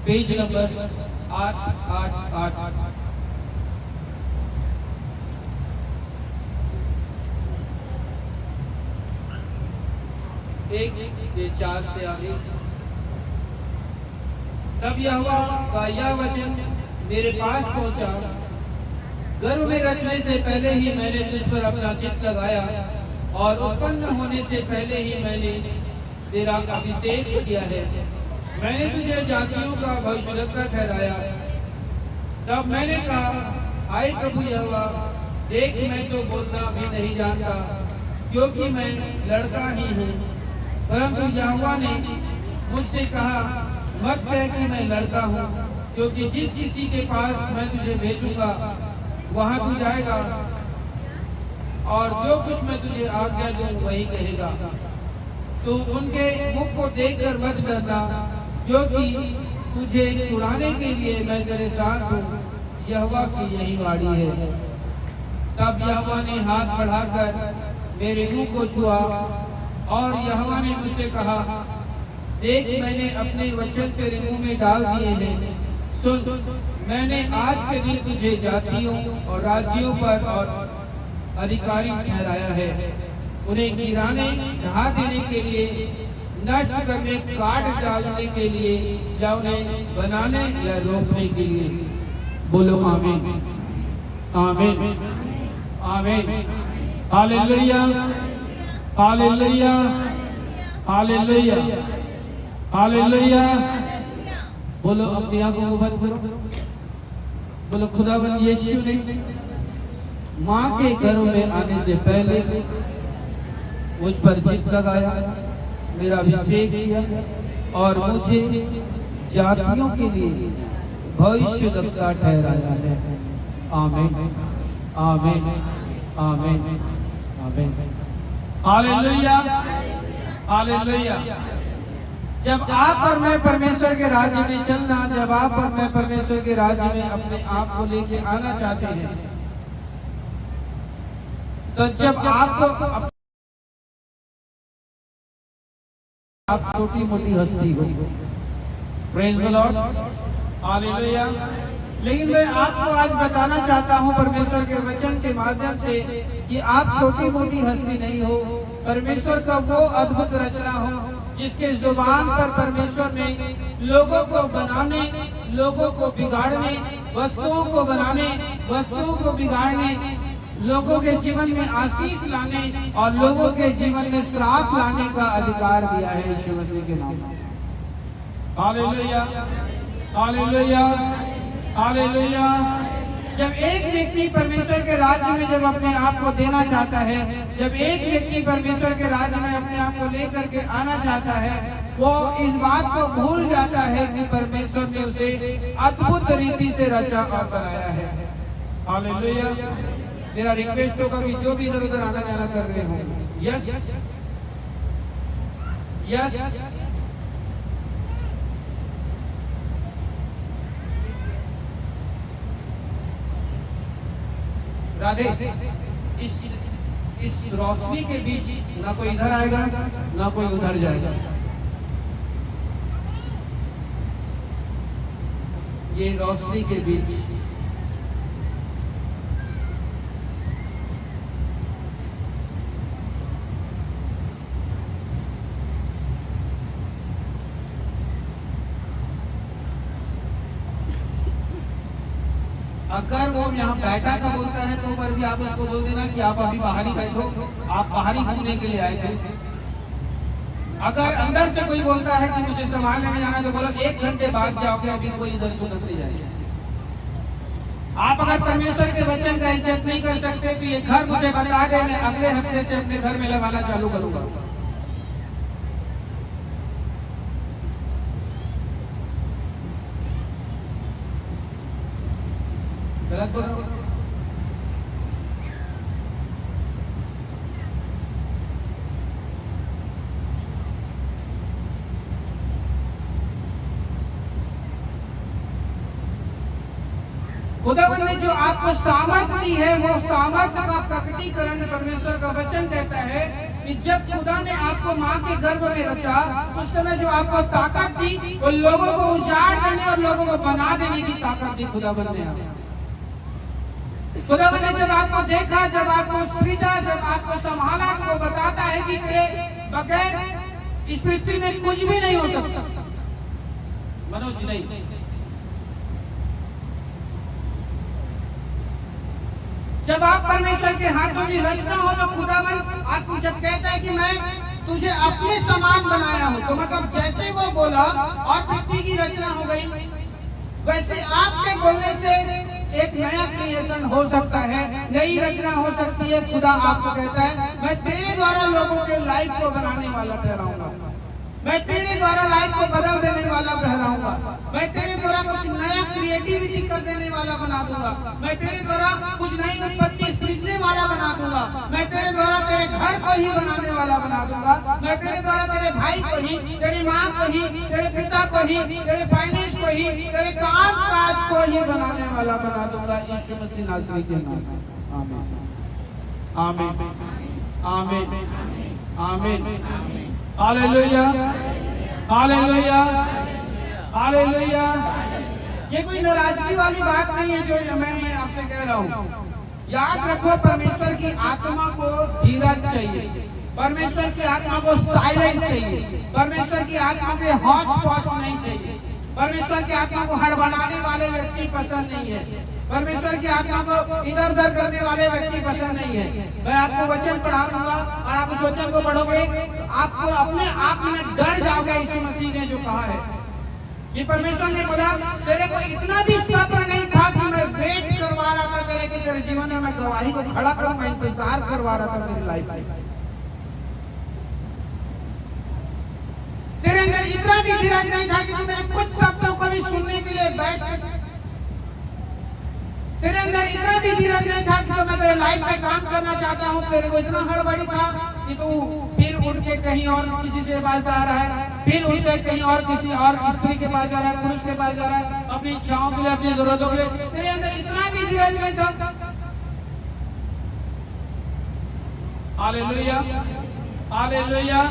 Page number 888। ये 4 से आगे। तब यहोवा का यह वचन मेरे पास पहुंचा, गर्भ में रचने से पहले ही मैंने तुझ पर अपना चित्त लगाया और उत्पन्न होने से पहले ही मैंने तेरा अभिषेक किया है। मैंने तुझे जातियों का भविष्यद्वक्ता ठहराया। तब मैंने कहा, हाय प्रभु यहोवा, देख मैं तो बोलना भी नहीं जानता, क्योंकि मैं लड़का ही हूँ। परंतु यहोवा ने मुझसे कहा, मत कह कि मैं लड़का हूँ, क्योंकि जिस किसी के पास मैं तुझे भेजूंगा वहां तू जाएगा और जो कुछ मैं तुझे आज्ञा दूं वही कहेगा। तो उनके मुख को देखकर मत डरना, क्योंकि तुझे छुड़ाने के लिए मैं तेरे साथ हूँ। यहोवा की यही वाणी है। तब यहोवा ने हाथ बढ़ाकर मेरे मुंह को छुआ और यहोवा ने मुझसे कहा, देख मैंने अपने वचन तेरे मुंह में डाल दिए हैं। सुन, मैंने आज के दिन तुझे जातियों और राज्यों पर और अधिकारी ठहराया है, उन्हें गिराने, ढहा देने के लिए, नष्ट करने, काट डालने के लिए, या उन्हें बनाने या रोकने के लिए। बोलो आमीन, आमीन, आमीन। हालेलुया, हालेलुया, हालेलुया, हालेलुया। बोलो अपनी आंखों को बंद करो। बोलो खुदावंद यीशु ने माँ के गर्भ में आने से पहले मुझ पर चित्त लगाया, मेरा अभिषेक किया और मुझे जातियों के लिए भविष्यद्वक्ता ठहराया है। आमीन, आमीन, आमीन, आमीन। Hallelujah, hallelujah. जब आप और मैं परमेश्वर के राज्य में चलना, जब आप और मैं परमेश्वर के राज्य में अपने आप को लेके आना चाहते हैं, तो जब आपको आप छोटी मोटी हस्ती हो, प्रेज़ द लॉर्ड, हालेलुया। लेकिन मैं आपको आज बताना चाहता हूं परमेश्वर के वचन के माध्यम से कि आप छोटी मोटी हस्ती नहीं हो। परमेश्वर का वो अद्भुत रचना हो जिसके जुबान पर परमेश्वर ने लोगों को बनाने, लोगों को बिगाड़ने, वस्तुओं को बनाने, वस्तुओं को बिगाड़ने, लोगों के जीवन में आशीष लाने और लोगों के जीवन में श्राप लाने का अधिकार दिया है यीशु मसीह के नाम में। हालेलुया, हालेलुया, हालेलुया। जब एक व्यक्ति परमेश्वर के राज्य में जब अपने आप को देना चाहता है, जब एक व्यक्ति परमेश्वर के राज्य में अपने आप को लेकर के आना चाहता है, वो इस बात को भूल जाता है कि परमेश्वर ने उसे अद्भुत रीति से रचा और बनाया है। हालेलुया। मेरा रिक्वेस्ट होगा कि जो भी इधर उधर आना जाना कर रहे हो, यस यस, राधे। इस रोशनी के बीच ना कोई इधर आएगा ना कोई उधर जाएगा। ये रोशनी के बीच अगर वो यहाँ बैठा का बोलता है तो ऊपर भी आप उसको बोल देना कि आप अभी बाहर ही बैठो, आप बाहर ही घूमने के लिए आए थे। अगर अंदर से कोई बोलता है कि मुझे सामान लेने जाना, तो बोलो 1 घंटे बाद जाओगे, अभी कोई इधर से उधर नहीं जाएगा। आप अगर परमेश्वर के वचन का इज्जत नहीं कर सकते तो ये घर मुझे बता दे, मैं अगले हफ्ते से अपने घर में लगाना चालू करूंगा। गलत बोल रहा हूं? खुदावंद ने जो आपको सामर्थ दी है, वो सामर्थ का प्रकटीकरण परमेश्वर का वचन कहता है कि जब खुदा ने आपको माँ के गर्भ में रचा, उस समय जो आपको ताकत दी वो लोगों को उजाड़ देने और लोगों को बना देने की ताकत दी खुदा ने। खुदा ने जब आपको देखा, जब आपको सृजा, जब आपको संभाला, तो वो बताता है कि तेरे बगैर इस पृथ्वी में कुछ भी नहीं हो सकता। मनोज नहीं, जब आप परमेश्वर के हाथों की रचना हो तो खुदावन आपको जब कहता है कि मैं तुझे अपने समान बनाया हूं, तो मतलब जैसे वो बोला और पृथ्वी की रचना हो गई, वैसे आपके बोलने से एक नया क्रिएशन हो सकता है, नई रचना हो सकती है। खुदा आपको कहता है मैं तेरे द्वारा लोगों के लाइफ को बनाने वाला ठहराऊंगा, मैं तेरे द्वारा लाइफ को बदल देने वाला ठहराऊंगा, मैं तेरे द्वारा कुछ नया क्रिएटिविटी कर देने वाला बना दूंगा, मैं तेरे द्वारा कुछ नई उत्पत्ति सीखने वाला बना दूंगा, मैं तेरे द्वारा तेरे घर को ही बनाने वाला बना दूंगा, मैं तेरे द्वारा तेरे भाई को ही, तेरी माँ को ही, तेरे पिता को ही, तेरे फाइनेंस को ही, तेरे काम काज को ही बनाने वाला बना दूंगा। यीशु मसीह नाज़री के नाम में आमीन, आमीन, आमीन, आमीन। हालेलुया, हालेलुया, हालेलुया। ये कोई नाराजगी वाली बात नहीं है जो मैं आपसे कह रहा हूँ। याद रखो, परमेश्वर की आत्मा को धीरज चाहिए, परमेश्वर की आत्मा को साइलेंट चाहिए, परमेश्वर की आत्मा के हॉट स्पॉट नहीं चाहिए, परमेश्वर की आत्मा को हड़बड़ाने वाले व्यक्ति पसंद नहीं है, परमेश्वर की आत्मा को इधर उधर करने वाले व्यक्ति पसंद नहीं है। मैं आपको वचन पढ़ा दूंगा और आप उस वचन को पढ़ोगे, आपको अपने आप में डर जाओगे। यीशु मसीह ने जो कहा है कि परमेश्वर ने बोला तेरे को इतना भी सब्र नहीं था कि मैं वेट करवा रहा था तेरे कि तेरे जीवन में मैं गवाही को खड़ा कर, मैं इंतजार करवा रहा था तेरी लाइफ। तेरे अंदर इतना भी धीरज नहीं था कि तू मेरे कुछ शब्दों को भी सुनने के लिए बैठ, तेरे अंदर इतना भी धीरज नहीं था कि तो मैं तेरे लाइफ में काम करना चाहता हूँ। तेरे को इतना हड़बड़ी था कि तू फिर उठ के कहीं और किसी से पास जा रहा है, फिर उठ के कहीं और किसी और स्त्री के पास जा रहा है, पुरुष के पास जा रहा है, अपनी इच्छाओं के लिए, अपनी जरूरतों के लिए। तेरे अंदर इतना भी धीरज नहीं था। Hallelujah, hallelujah.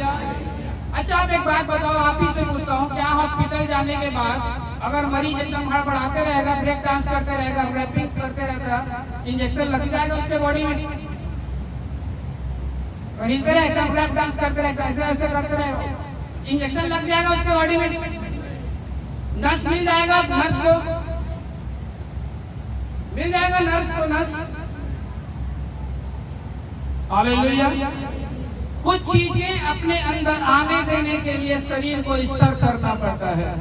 अच्छा, आप एक बात बताओ, आप ही से पूछता हूँ, क्या हॉस्पिटल जाने के बाद अगर मरीज एकदम हड़बड़ाते रहेगा, ब्रेक डांस करते रहेगा, रैपिंग करते रहता, इंजेक्शन लग जाएगा उसके बॉडी में? हिलते रहेगा, ब्रेक डांस करते रहता, ऐसे ऐसे करते रहेगा, इंजेक्शन लग जाएगा उसके बॉडी में, नर्स मिल जाएगा, नर्स को मिल जाएगा, नर्स को नर्स। हालेलुया। कुछ चीजें अपने अंदर आने देने के लिए शरीर को स्तर करना पड़ता है,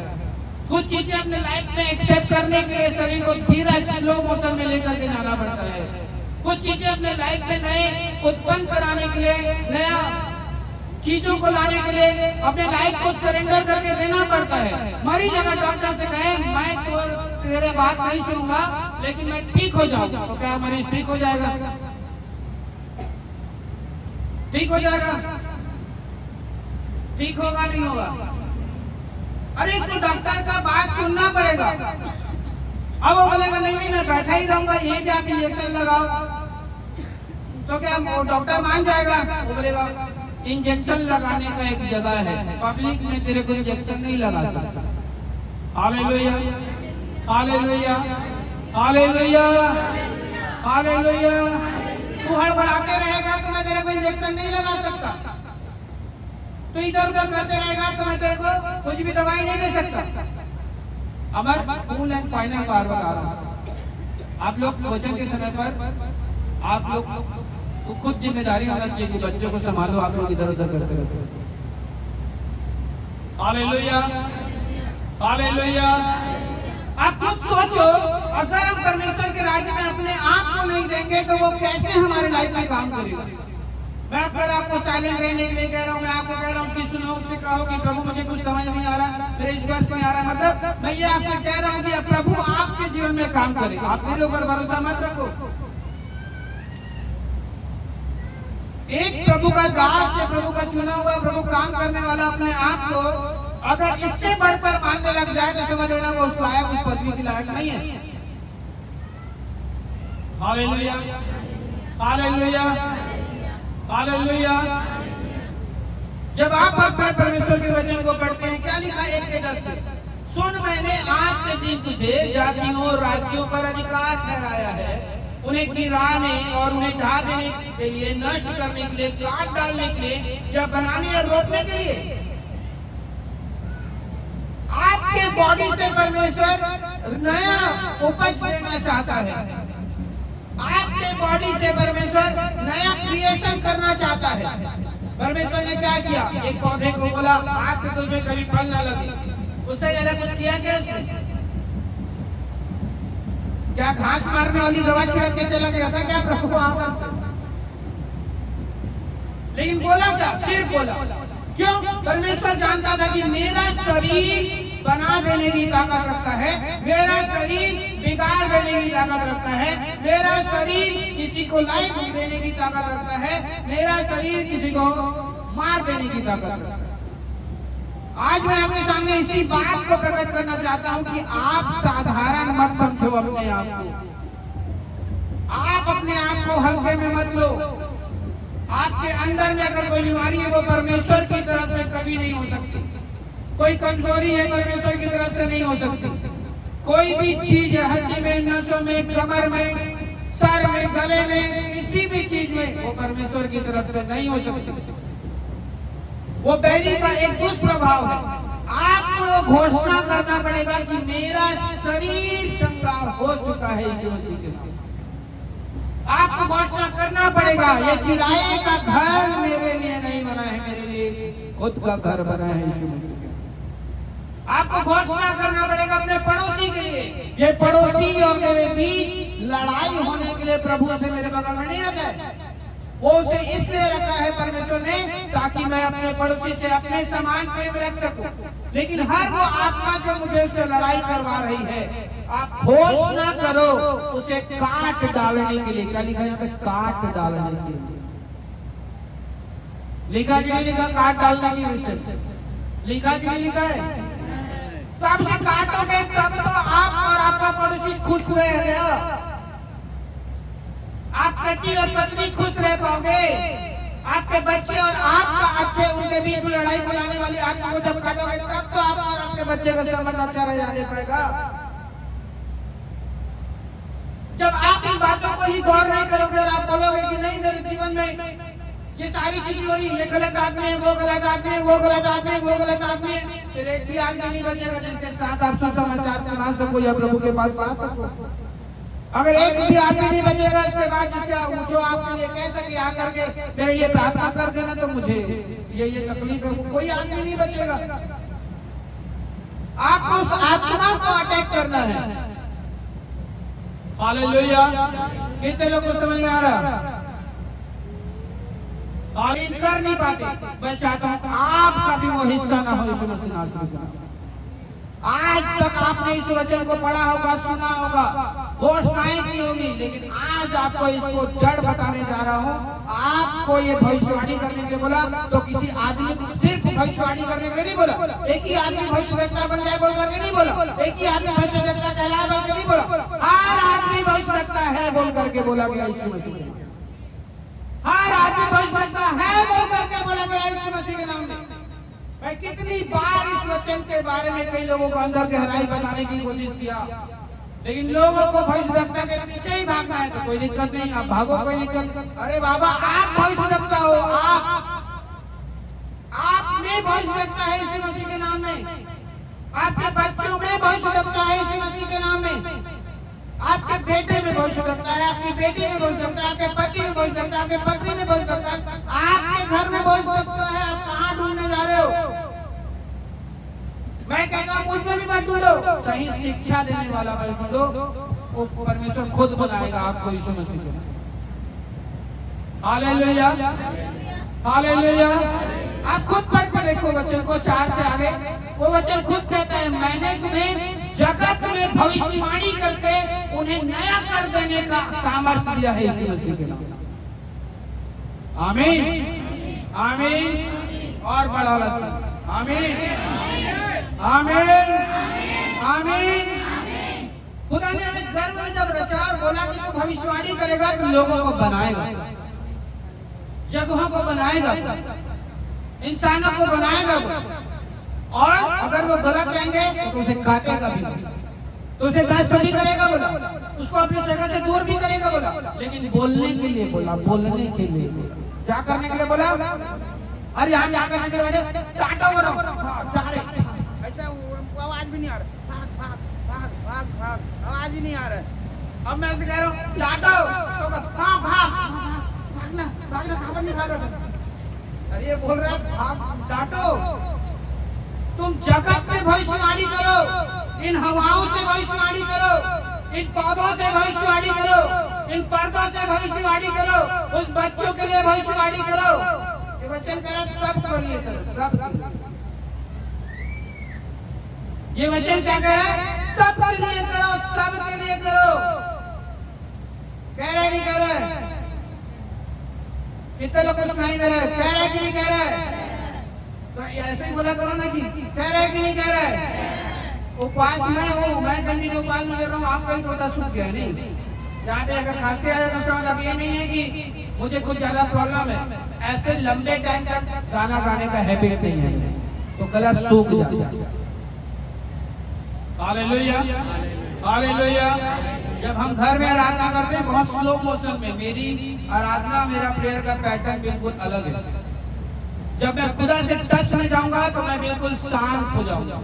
कुछ चीजें अपने लाइफ में एक्सेप्ट करने के लिए शरीर को धीरे स्लो मोशन में लेकर के जाना पड़ता है, कुछ चीजें अपने लाइफ में नए उत्पन्न कराने के लिए, नया चीजों को लाने के लिए अपने लाइफ को सरेंडर करके देना पड़ता है। मरीज अगर डॉक्टर से कहे मैं तो तेरे बात नहीं सुनूंगा लेकिन मैं ठीक हो जाऊंगा, तो क्या मरीज ठीक हो जाएगा? ठीक हो जाएगा? ठीक होगा? नहीं होगा? अरे इसको डॉक्टर का बात सुनना पड़ेगा। अब वो बोलेगा नहीं नहीं मैं बैठा ही रहूंगा, यहीं पे आप इंजेक्शन लगाओ, तो क्या डॉक्टर मान जाएगा? वो बोलेगा इंजेक्शन लगाने का एक जगह है, पब्लिक में तेरे को इंजेक्शन नहीं लगा सकता। हालेलुया, हालेलुया, हालेलुया, हालेलुया। तू हड़बड़ाते रहेगा तो मैं तेरे को इंजेक्शन नहीं लगा सकता, तो इधर उधर करते रहेगा तो मैं तेरे को कुछ भी दवाई नहीं दे सकता। अब मैं फुल एंड फाइनल बार बता रहा हूँ, आप लोग भोजन के समय पर आप लोग को खुद जिम्मेदारी होना चाहिए कि बच्चों को संभालो, आप लोग इधर उधर करते रहते हैं। Hallelujah, hallelujah. आप खुद सोचो, अगर हम परमेश्वर के राज्य में अपने आप को नहीं देंगे तो वो कैसे हमारे लाइफ में काम करेगा? मैं अगर आपको साइलेंट रहने के लिए कह रहा हूँ, मैं आपको कह रहा हूँ कि सुनो, उससे कहो कि प्रभु मुझे कुछ समझ नहीं आ रहा, मेरे स्पर्श नहीं आ रहा, मतलब मैं ये आपसे कह रहा हूँ कि प्रभु आपके जीवन में काम करे, आप मेरे ऊपर भरोसा मत रखो। एक प्रभु का दास या प्रभु का चुना हुआ, प्रभु काम करने वाला अपने आप को अगर इससे बढ़कर मानने लग जाए तो समझ लेना वो उस लायक, उस पदवी के लायक नहीं है। हालेलुया, हालेलुया, हालेलुया। जब आप अपने परमेश्वर के वचन को पढ़ते हैं, क्या लिखा 1:10 में? सुन, मैंने आज के दिन तुझे जातियों और राज्यों पर अधिकार ठहराया है, उन्हें गिराने और उन्हें ढा देने के लिए, नष्ट करने के लिए, काट डालने के लिए या बनाने और रोकने के लिए। आपके बॉडी से परमेश्वर नया उपज देना चाहता है। आपके बॉडी से परमेश्वर नया क्रिएशन करना चाहता है। परमेश्वर ने क्या किया? एक पौधे को बोला आज से तुझे कभी फल न लगे, उससे ज्यादा कुछ किया क्या? क्या घास मारने वाली दवा छिड़क के चला गया था क्या प्रभु को आवाज से? लेकिन बोला क्या? सिर्फ बोला। क्यों? परमेश्वर जानता था कि मेरा शरीर बना देने की ताकत रखता है, मेरा शरीर बिगाड़ देने की ताकत रखता है, मेरा शरीर किसी को लाइफ देने की ताकत रखता है, मेरा शरीर किसी को मार देने की ताकत रखता है। आज मैं आपके सामने इसी बात को प्रकट करना चाहता हूं कि आप साधारण मत समझो अपने आप को। आप अपने आप को हल्के में मत लो। आपके अंदर में अगर कोई बीमारी है वो परमेश्वर की तरफ से कभी नहीं हो सकती। कोई कमजोरी है परमेश्वर की तरफ से नहीं हो सकती। कोई भी चीज है हड्डी में, नसों में, कमर में, सर में, गले में, किसी भी चीज में वो परमेश्वर की तरफ से नहीं हो सकती। वो बैरी का एक दुष्प्रभाव है। आपको घोषणा करना पड़ेगा कि मेरा शरीर चंगा हो चुका है यीशु मसीह के नाम। आपको घोषणा करना पड़ेगा ये किराए का घर मेरे लिए नहीं बना है, मेरे लिए खुद का घर बना है यीशु मसीह। आपको घोषणा करना पड़ेगा अपने पड़ोसी के लिए, ये पड़ोसी और मेरे बीच लड़ाई होने के लिए प्रभु से मेरे बगल में नहीं रखा है। वो उसे इसलिए रखा है परमेश्वर ने ताकि मैं अपने पड़ोसी से अपने समान प्रेम रख सकूं। लेकिन हर वो आत्मा जो मुझे उससे लड़ाई करवा रही है, आप घोषणा करो उसे काट डालने के लिए। क्या लिखा है? काट डालने के लिए लिखा जी नहीं लिखा? काट डालने की विषय लिखा जी नहीं लिखा है? तो आप उसे काटोगे तब तो आप और आपका पड़ोसी खुश रहेगा। आप पति और पत्नी खुश रह पाओगे। आपके बच्चे और आपका अच्छे उनके बीच में लड़ाई कराने वाली आत्मा को जब काटोगे तब तो आप और आपके बच्चे का संबंध अच्छा रह जाने पाएगा। जब आप इन बातों को ही गौर नहीं करोगे और आप बोलोगे कि नहीं मेरे जीवन में ये सारी चीजें हो रही, ये गलत आदमी है, वो गलत आदमी है, वो गलत आदमी है, वो गलत आदमी है, फिर एक भी आदमी नहीं बचेगा जिसके साथ आप सुसमाचार सुना सको या प्रभु के पास आ सको। अगर एक भी आदमी नहीं बचेगा इसके बाद जो आपने ये कह सके आकर के मेरे लिए प्रार्थना कर देना तो मुझे ये तकलीफ है, कोई आदमी नहीं बचेगा। आपको उस आत्मा को अटैक करना है। हालेलुया। कितने लोगों को समझ में आ रहा? आमीन कर नहीं पाते। मैं चाहता हूं आपका भी वो हिस्सा ना हो यीशु मसीह नाम। आज तक आपने इस वचन को पढ़ा होगा, सुना होगा, घोषणाएं की होगी, लेकिन आज आपको इसको जड़ बताने जा रहा हूं। आपको ये भविष्यवाणी करने के लिए बोला तो किसी आदमी को सिर्फ भविष्यवाणी करने के लिए नहीं बोला। एक ही आदमी भविष्यवक्ता बन जाए बोल करके नहीं बोला। एक ही आदमी भविष्यवक्ता कहलाए बोल कर नहीं बोला। हर आदमी भविष्यवक्ता है बोल करके बोला गया यीशु मसीह। हर आदमी भविष्यवक्ता है बोल करके बोला गया यीशु मसीह के नाम में। मैं कितनी बार इस वचन के बारे में कई लोगों को अंदर गहराई बताने की कोशिश किया, लेकिन लोगों को भविष्यवक्ता के पीछे ही भागना है तो कोई दिक्कत नहीं, आप भागो, कोई दिक्कत। अरे बाबा आप भविष्यवक्ता हो, आप में भविष्यवक्ता है यीशु मसीह के नाम में। आपके बच्चों में भविष्यवक्ता है यीशु मसीह के नाम में। आपके बेटे में भविष्यवक्ता है, आपकी बेटी में भविष्यवक्ता है, आपके पति में भविष्यवक्ता है, आपके पत्नी में भविष्यवक्ता है, आपके घर में भविष्यवक्ता है। आप कहाँ ढूंढने जा रहे हो? मैं कहता हूँ मुझ में भी मत ढूंढो, सही शिक्षा देने वाला मत ढूंढो। वो परमेश्वर खुद बनाएगा आपको यीशु मसीह के नाम। Hallelujah, hallelujah. आप खुद पढ़ के देखो वचन को 4 से आगे। वो वचन खुद कहता है मैंने तुम्हें जगत में भविष्यवाणी करके उन्हें नया कर देने का सामर्थ्य दिया है यीशु मसीह के नाम। आमीन, आमीन। और बड़ा लफ्ज़ आमीन, आमीन, आमीन। खुदा ने हमें गर्भ में जब रचा और बोला कि तू भविष्यवाणी करेगा तो लोगों को बनाएगा, जगहों को बनाएगा। इंसानों को बनाएगा वो, और अगर वो गलत रहेंगे तो उसे काटेगा भी, तो उसे नष्ट भी करेगा बोला, उसको अपनी जगह से दूर भी करेगा बोला। लेकिन बोलने के लिए बोला, बोलने के लिए, क्या करने के लिए बोला? अरे यहाँ क्या करने के लिए? चाटा बोला, ऐसा आवाज भी नहीं आ रहा, भाग भाग भाग भाग भाग, आवाज ही नहीं आ रहा है। अब मैं ऐसे कह रहा हूँ चाटो, हाँ भाग भागना भागना, खबर नहीं भाग रहा। अरे ये बोल रहा है भाग चाटो। तुम जगत में भविष्यवाणी करो, इन हवाओं से भविष्यवाणी करो, इन पौधों से भविष्यवाणी करो, इन पर्दों से भविष्यवाणी करो, उस बच्चों के लिए भविष्यवाणी करो। ये वचन कह रहा सब के लिए करो, सब। ये वचन क्या कह रहा है? सब के लिए करो, सब के लिए करो। कह रहे नहीं कह रहे? कितने लोग सुनाई दे रहे? कह रहे कि नहीं कह रहे? तो ऐसे ही बोला करो ना कि कह रहे कि नहीं कह रहे? उपवास में हो, मैं कंटिन्यू उपवास में कर रहा हूँ, आपका ही टोटा सूख गया नहीं। यहाँ पे अगर खांसी आ जाए तो उसका मतलब ये नहीं है कि मुझे कुछ ज्यादा प्रॉब्लम है। ऐसे लंबे टाइम तक गाना गाने का हैबिट नहीं है तो गला सूख जाता है। Hallelujah, hallelujah. जब हम घर में आराधना करते हैं बहुत स्लो मोशन में, मेरी आराधना, मेरा प्रेयर का पैटर्न बिल्कुल अलग है। जब मैं खुदा से टच में जाऊंगा तो मैं बिल्कुल शांत हो जाऊंगा।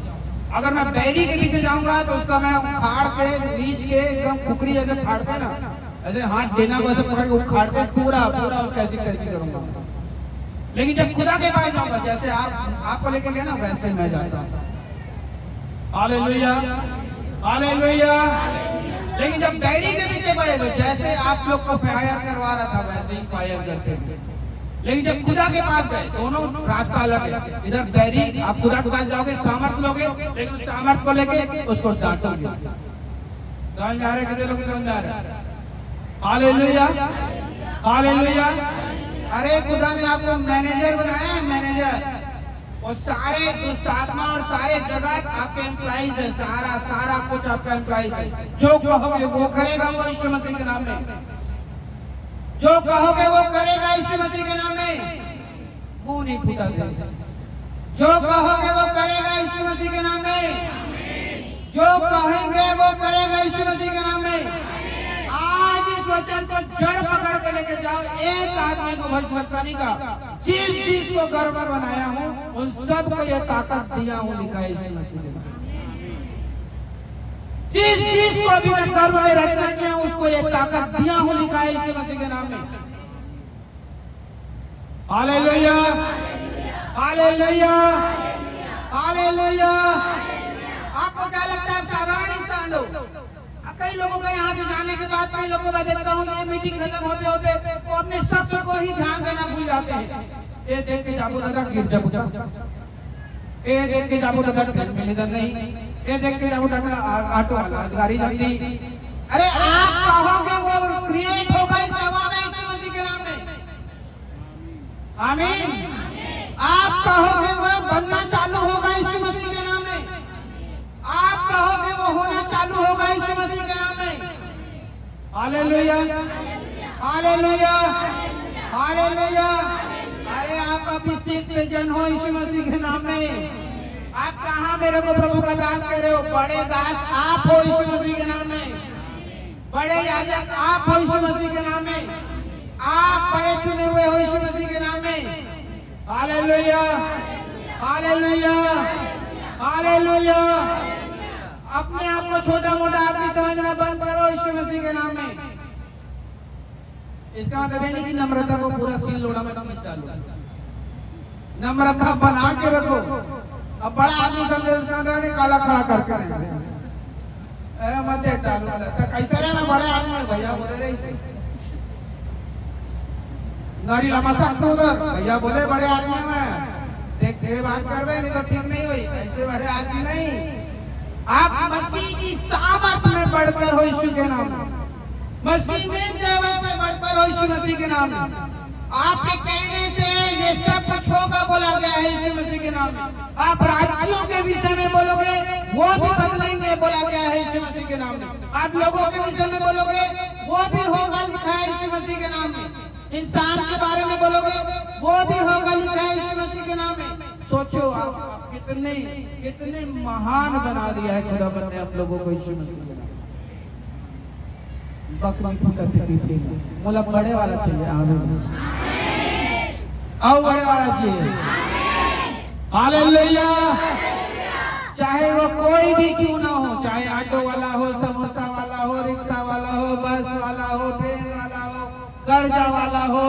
अगर मैं बैरी के पीछे जाऊंगा तो उसका मैं उखाड़ के बीच के एकदम खुकरी जैसे फाड़ते ना, ऐसे हाथ देना को ऐसे पकड़ के उखाड़ के पूरा पूरा कैसी कैसी करूंगा। लेकिन जब खुदा के पास जाऊंगा, जैसे आपको लेके गया ना, वैसे मैं जाता हूँ। Hallelujah, hallelujah. लेकिन जब बैरी के पीछे पड़े तो जैसे आप लोग को फायर करवा रहा था वैसे ही फायर करते हैं। लेकिन जब खुदा के पास गए, दोनों रास्ता अलग है। इधर बैरी, आप खुदा के पास जाओगे, सामर्थ लोगे, लेकिन उस सामर्थ को लेके उसको डांटोगे। समझ में आ रहे? कितने लोग समझ में आ रहे? Hallelujah, hallelujah. अरे खुदा ने आपको मैनेजर बनाया है, मैनेजर। और सारे दुष्टात्मा और सारे जगत आपके एम्प्लॉइज है, सारा कुछ आपका एम्प्लॉइज है। जो कहोगे वो करेगा, वो यीशु मसीह के नाम में। जो कहोगे वो करेगा यीशु मसीह के नाम में। मुंह नहीं फूटाते। जो कहोगे वो करेगा यीशु मसीह के नाम में। जो कहेंगे वो करेगा यीशु मसीह के नाम में। आज इस वचन को जड़ पकड़ के लेके जाओ। एक आदमी को भविष्यवाणी का जिस चीज को गड़बड़ बनाया हूँ उन सब को ये ताकत दिया हूँ, लिखा है यीशु मसीह के नाम। जिस चीज को अभी मैं गर्भ में रचना किया हूं उसको ये ताकत दिया हूं, लिखा है यीशु मसीह के नाम में। हालेलुया, हालेलुया, हालेलुया। आपको क्या लगता है? साधारण इंसान हो। कई लोगों का यहाँ से जाने के बाद कई लोगों को देखता हूँ ये मीटिंग खत्म होते होते वो अपने शब्द को ही ध्यान देना भूल जाते हैं। ये देख के जाबू दादा गिर जाबू, ये देख के जाबू दादा इधर नहीं, ये देख के जाबू दादा ऑटो वाला गाड़ी जाती। अरे आप कहोगे वो क्रिएट होगा इस हवा में यीशु मसीह के नाम में। आमीन। आप कहोगे वो बनना चालू होगा यीशु मसीह के नाम में। आप कहोगे वो होना चालू होगा यीशु मसीह के नाम में। हालेलुया, हालेलुया, हालेलुया। अरे आप अभिषेक जन हो यीशु मसीह के नाम में। आप कहाँ मेरे को प्रभु का दास कह रहे हो? बड़े दास आप हो यीशु मसीह के नाम में। बड़े याजक आप हो यीशु मसीह के नाम में। आप बड़े चुने हुए हो यीशु मसीह के नाम में। हालेलुया, हालेलुया, हालेलुया। अपने आप को छोटा मोटा आदमी समझना बंद करो यीशु मसीह के नाम में। इसका मतलब नहीं कि नम्रता को पूरा सील लोड़ा में डालो। नम्रता बना के रखो। अब बड़ा आदमी समझे काला खड़ा करके मत डालो। कैसे रहना बड़े आदमी भैया बोले रहे नारी लमा सकते उधर भैया बोले बड़े आदमी में देख के बात करवे नहीं तो ठीक नहीं हुई। ऐसे बड़े आदमी नहीं। आप मसीह की सामर्थ में बढ़कर हो यीशु के नाम में। मसीह में सेवक में बढ़कर हो यीशु मसीह के नाम में। आपके कहने से ये सब कुछ होगा बोला गया है यीशु मसीह के नाम में। आप राज्यों के विषय में बोलोगे वो भी बदलेंगे बोला गया है यीशु मसीह के नाम में। आप लोगों के विषय में बोलोगे वो भी होगा लिखा है यीशु मसीह के नाम में। इंसान के बारे में बोलोगे वो भी होगा लिखा है यीशु मसीह के नाम में। सोचो आप कितने कितने महान बना दिया है खुदावन ने आप लोगों को यीशु मसीह के नाम। बकरी करते पीते मोला बड़े वाला चाहिए, आमीन। आओ बड़े वाला चाहिए, हालेलुया। चाहे वो कोई भी क्यों ना हो, चाहे ऑटो वाला हो, समोसा वाला हो, रिक्शा वाला हो, बस वाला हो, ट्रेन वाला हो, कर्जा वाला हो,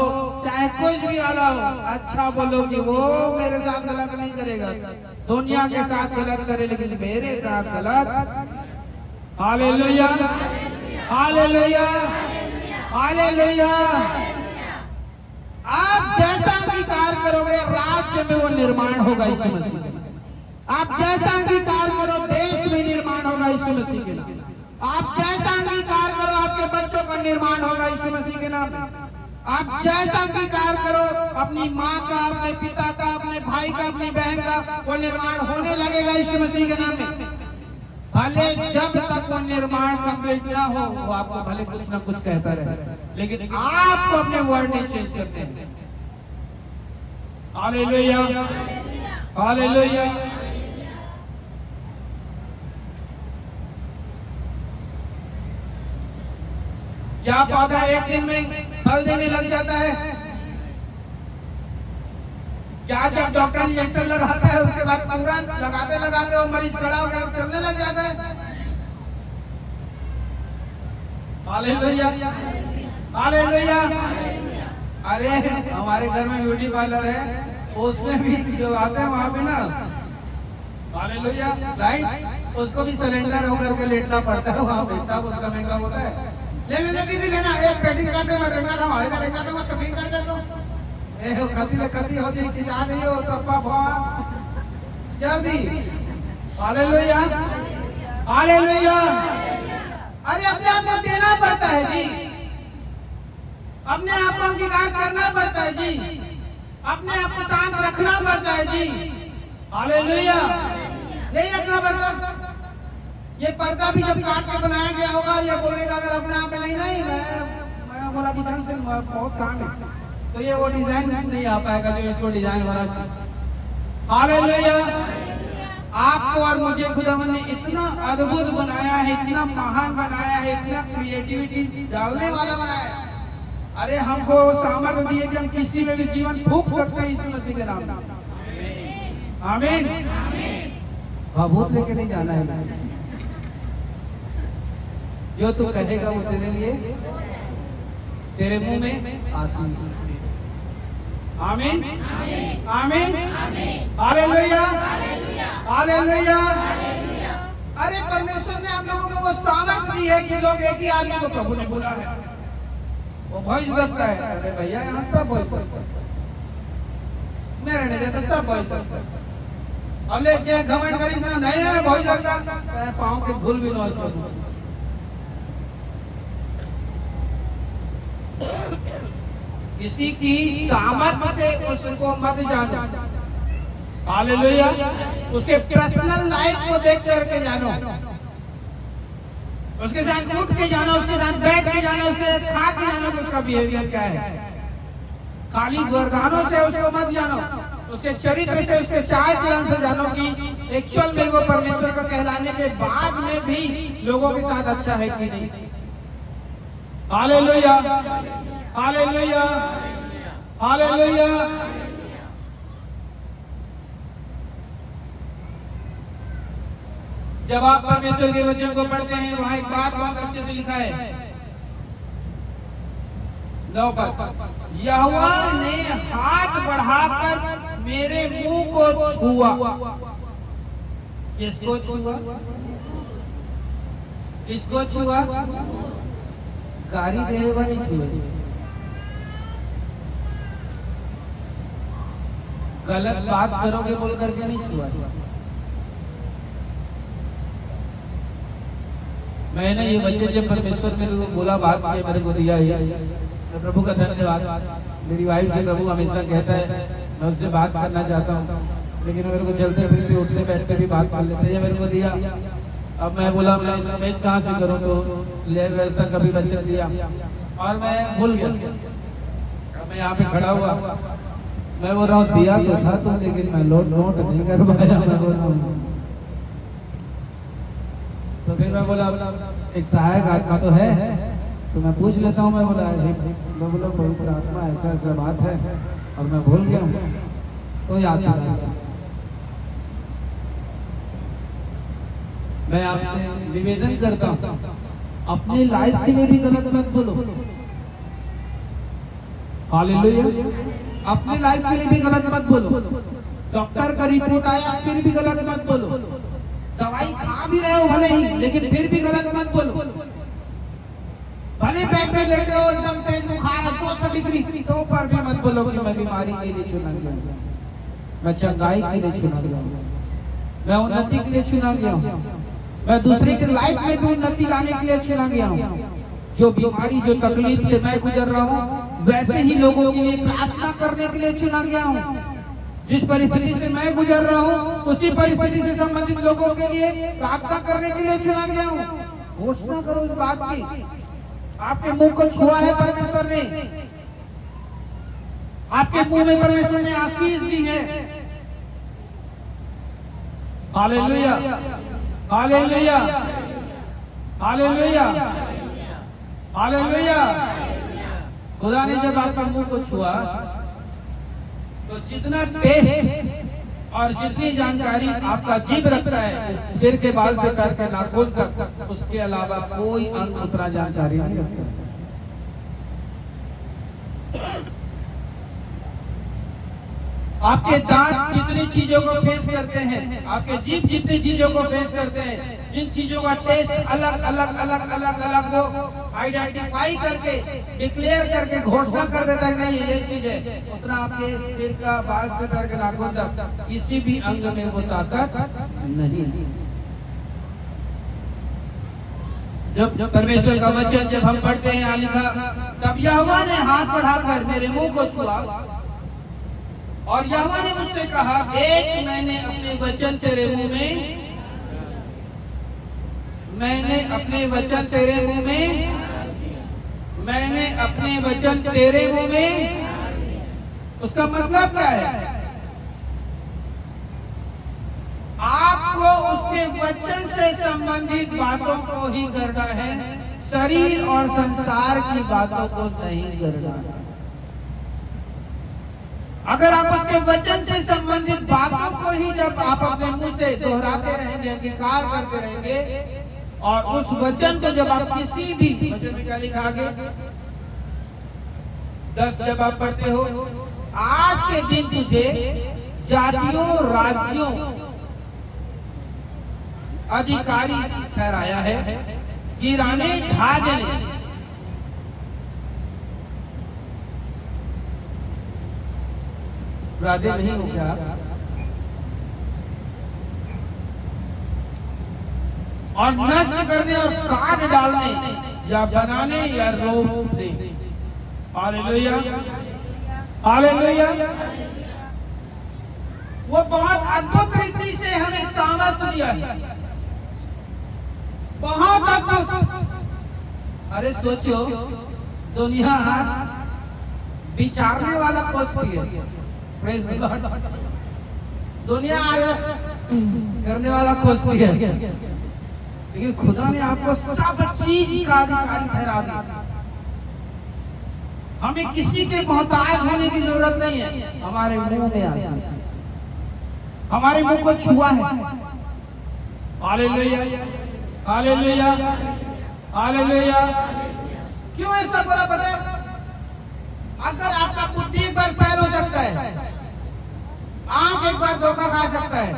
चाहे कुछ भी वाला हो, अच्छा बोलोगे वो मेरे साथ गलत नहीं करेगा, दुनिया के साथ गलत करे लेकिन मेरे साथ गलत। हालेलुया, हालेलुया, हालेलुया। आप जैसा अंगीकार करोगे राज्य में वो निर्माण होगा यीशु मसीह के नाम। आप जैसा अंगीकार करो देश में निर्माण होगा यीशु मसीह के नाम। आप जैसा अंगीकार करो आपके बच्चों का निर्माण होगा यीशु मसीह के नाम। आप जैसा अंगीकार करो अपनी माँ का, अपने पिता का, अपने भाई का, अपनी बहन का वो निर्माण होने लगेगा यीशु मसीह के नाम में। भले जब तक वो निर्माण कंप्लीट ना हो वो आपको भले कुछ ना कुछ कहता रहे, लेकिन आप अपने वर्ड नहीं चेंज करते हैं। Hallelujah, hallelujah. क्या पौधा एक दिन में फल देने लग जाता है? क्या जब डॉक्टर इंजेक्शन लगाता है उसके बाद तुरंत लगाते लगाते वो मरीज खड़ा होकर चलने लग जाता है? Hallelujah, hallelujah. अरे हमारे घर में ब्यूटी पार्लर है, उसमें भी जो आते हैं वहां पे ना, हालेलुया, राइट, उसको भी सिलेंडर होकर के लेटना पड़ता है वहां पे, तब उसका महंगा होता है। ले लेना दीदी लेना, एक पेटिंग करने में रेंगा था हमारे घर रेंगा था मैं कटिंग कर देता हूँ। कति होती कि जा रही हो सबका भाव जल्दी। Hallelujah, hallelujah. अरे अपने आप को देना पड़ता है जी, अपने आप को अंगीकार करना पड़ता है जी, अपने आप को शांत रखना पड़ता है जी। हालेलुया, नहीं रखना पड़ता। ये पर्दा भी जब काट के बनाया गया होगा ये बोलेगा अगर अपने आप में नहीं मैं बोला कि ढंग से बहुत काम है तो ये वो डिजाइन नहीं आ पाएगा जो इसको डिजाइन वाला चाहिए। हालेलुया। आपको और मुझे खुदावन ने इतना अद्भुत बनाया है, इतना महान बनाया है, इतना क्रिएटिविटी डालने वाला बनाया है। अरे हमको सामर्थ्य दिए कि हम किसी में भी जीवन फूंक सकते हैं यीशु मसीह के नाम। आमीन। भभूत लेके नहीं जाना है, जो तू कहेगा वो तेरे लिए तेरे मुंह में आशीष। आमीन, आमीन, हालेलुया, हालेलुया। अरे परमेश्वर ने आप लोगों को वो सामर्थ दी है कि लोग एक ही आदमी को प्रभु ने बोला है, वो भोज लगता है। अरे भैया यहाँ सब भोज मैं रहने देता सब भोज और ले घमंड करी नहीं है भोज लगता पाँव के भूल भी नौज कर। किसी की सामर्थ से उसको मत जानो। हालेलुया। उसके पर्सनल लाइफ को देख करके जानो, उसके साथ उठ के जानो, उसके साथ बैठ के जानो, उसके साथ खा के जानो कि उसका बिहेवियर क्या है। खाली वरदानों से उसको मत जानो, उसके चरित्र से, उसके चाल चलन से जानो कि एक्चुअल में वो परमेश्वर का कहलाने के बाद में भी लोगों के साथ अच्छा है कि नहीं। हालेलुया, हालेलुया, हालेलुया। जब आप परमेश्वर के वचन को पढ़ते हैं वहां एक बात बहुत अच्छे से लिखा है, 9 पर यहोवा ने हाथ बढ़ाकर मेरे मुंह को छुआ। किसको छुआ? किसको छुआ? गाड़ी देने वाली छुआ, गलत बात करोगे बोल करके नहीं छुआ। मैंने ये वचन जब परमेश्वर मेरे को बोला बात किया मेरे को दिया है, मैं प्रभु का धन्यवाद। मेरी वाइफ से प्रभु हमेशा कहता है मैं उससे बात करना चाहता हूँ, लेकिन मेरे को चलते फिरते उठते बैठते भी बात कर लेते हैं। मेरे को दिया, अब मैं बोला मैं कहाँ से करूँ, तो ले व्यवस्था कभी वचन दिया और मैं भूल गया। मैं यहाँ पे खड़ा हुआ, मैं बोल रहा हूँ दिया तो था तुम, लेकिन मैं नोट नहीं कर पाया। मैं बोल रहा हूँ तो फिर मैं बोला एक सहायक आत्मा तो है, तो मैं पूछ लेता हूँ। मैं बोला पवित्र आत्मा ऐसा ऐसा बात है और मैं भूल गया हूँ, तो याद आ गया। मैं आपसे निवेदन करता हूँ, अपनी लाइफ के लिए भी गलत मत बोलो। हालेलुया। अपनी लाइफ के लिए भी गलत मत बोलो। डॉक्टर का रिपोर्ट आया फिर भी गलत मत बोलो। दवाई खा भी रहे हो भले ही, लेकिन फिर भी गलत मत बोलो। भले पेट में लेटे हो एकदम तेज बुखार 200 डिग्री, तो पर भी मत बोलो कि मैं बीमारी के लिए चुना गया, मैं चंगाई के लिए चुना गया, मैं उन्नति के लिए चुना गया हूँ, मैं दूसरे की लाइफ में भी उन्नति लाने के लिए चुना गया हूँ। जो बीमारी जो तकलीफ से मैं गुजर रहा हूँ, वैसे ही लोगों के लिए प्रार्थना करने के लिए चुना गया हूँ। जिस परिस्थिति से मैं गुजर रहा हूँ, उसी परिस्थिति से संबंधित लोगों के लिए प्रार्थना करने के लिए चुना गया हूँ। घोषणा करो इस बात की। आपके मुंह को छुआ है परमेश्वर ने, आपके मुंह में परमेश्वर ने आशीष दी है। हालेलुया, हालेलुया, हालेलुया, हालेलुया। खुदा ने जब आपका मुंह को छुआ, तो जितना टेस्ट और जितनी जानकारी आपका जीभ रखता है, सिर के बाल से पैर के नाखून तक, उसके अलावा कोई अंग उतना जानकारी नहीं रखता। आपके दांत जितनी चीजों को फेस करते हैं, आपके जीभ जितनी चीजों को फेस करते हैं, जिन चीजों का टेस्ट अलग अलग अलग अलग अलग वो आइडेंटिफाई करके डिक्लेयर करके घोषणा कर देता है नहीं ये चीज है, उतना आपके सिर का बाल से करके नाखून तक किसी भी अंग में वो ताकत नहीं। जब परमेश्वर का वचन जब हम पढ़ते हैं, लिखा तब यहोवा ने हाथ बढ़ाकर मेरे मुंह को छुआ और यहोवा ने मुझसे कहा, देख मैंने अपने वचन तेरे मुंह में, मैंने अपने वचन तेरे मुंह में, मैंने अपने वचन तेरे मुंह में। उसका मतलब क्या है? आपको उसके वचन से संबंधित बातों को ही करना है, शरीर और संसार की बातों को नहीं करना है। अगर आप उसके वचन से संबंधित बातों को ही जब आप अपने मुंह से दोहराते रहेंगे, अंगीकार करते रहेंगे, और उस वचन को जब आप किसी भी वचन में क्या लिखा आगे 10 जब आप पढ़ते हो, आज के दिन तुझे जातियों राज्यों अधिकारी ठहराया है, गिराने ढाजने। राधे नहीं हो क्या? और नष्ट करने और काट डालने या बनाने या रोकने। Hallelujah, hallelujah. वो बहुत अद्भुत रीति से हमें सामर्थ्य दिया है, बहुत अद्भुत। अरे सोचो, दुनिया विचारने वाला खोजती है, प्रेज़ द लॉर्ड। दुनिया करने वाला खोजती है, लेकिन खुदा ने आपको सब चीज का अधिकारी ठहरा दिया। हमें किसी के मोहताज होने की जरूरत नहीं है। हमारे मुंह में आशीष, हमारे मुंह को छुआ है। हालेलुया, हालेलुया, हालेलुया। क्यों ऐसा बोला पता है? अगर आपका बुद्धि एक बार फेल हो सकता है, आंख एक बार धोखा खा सकता है,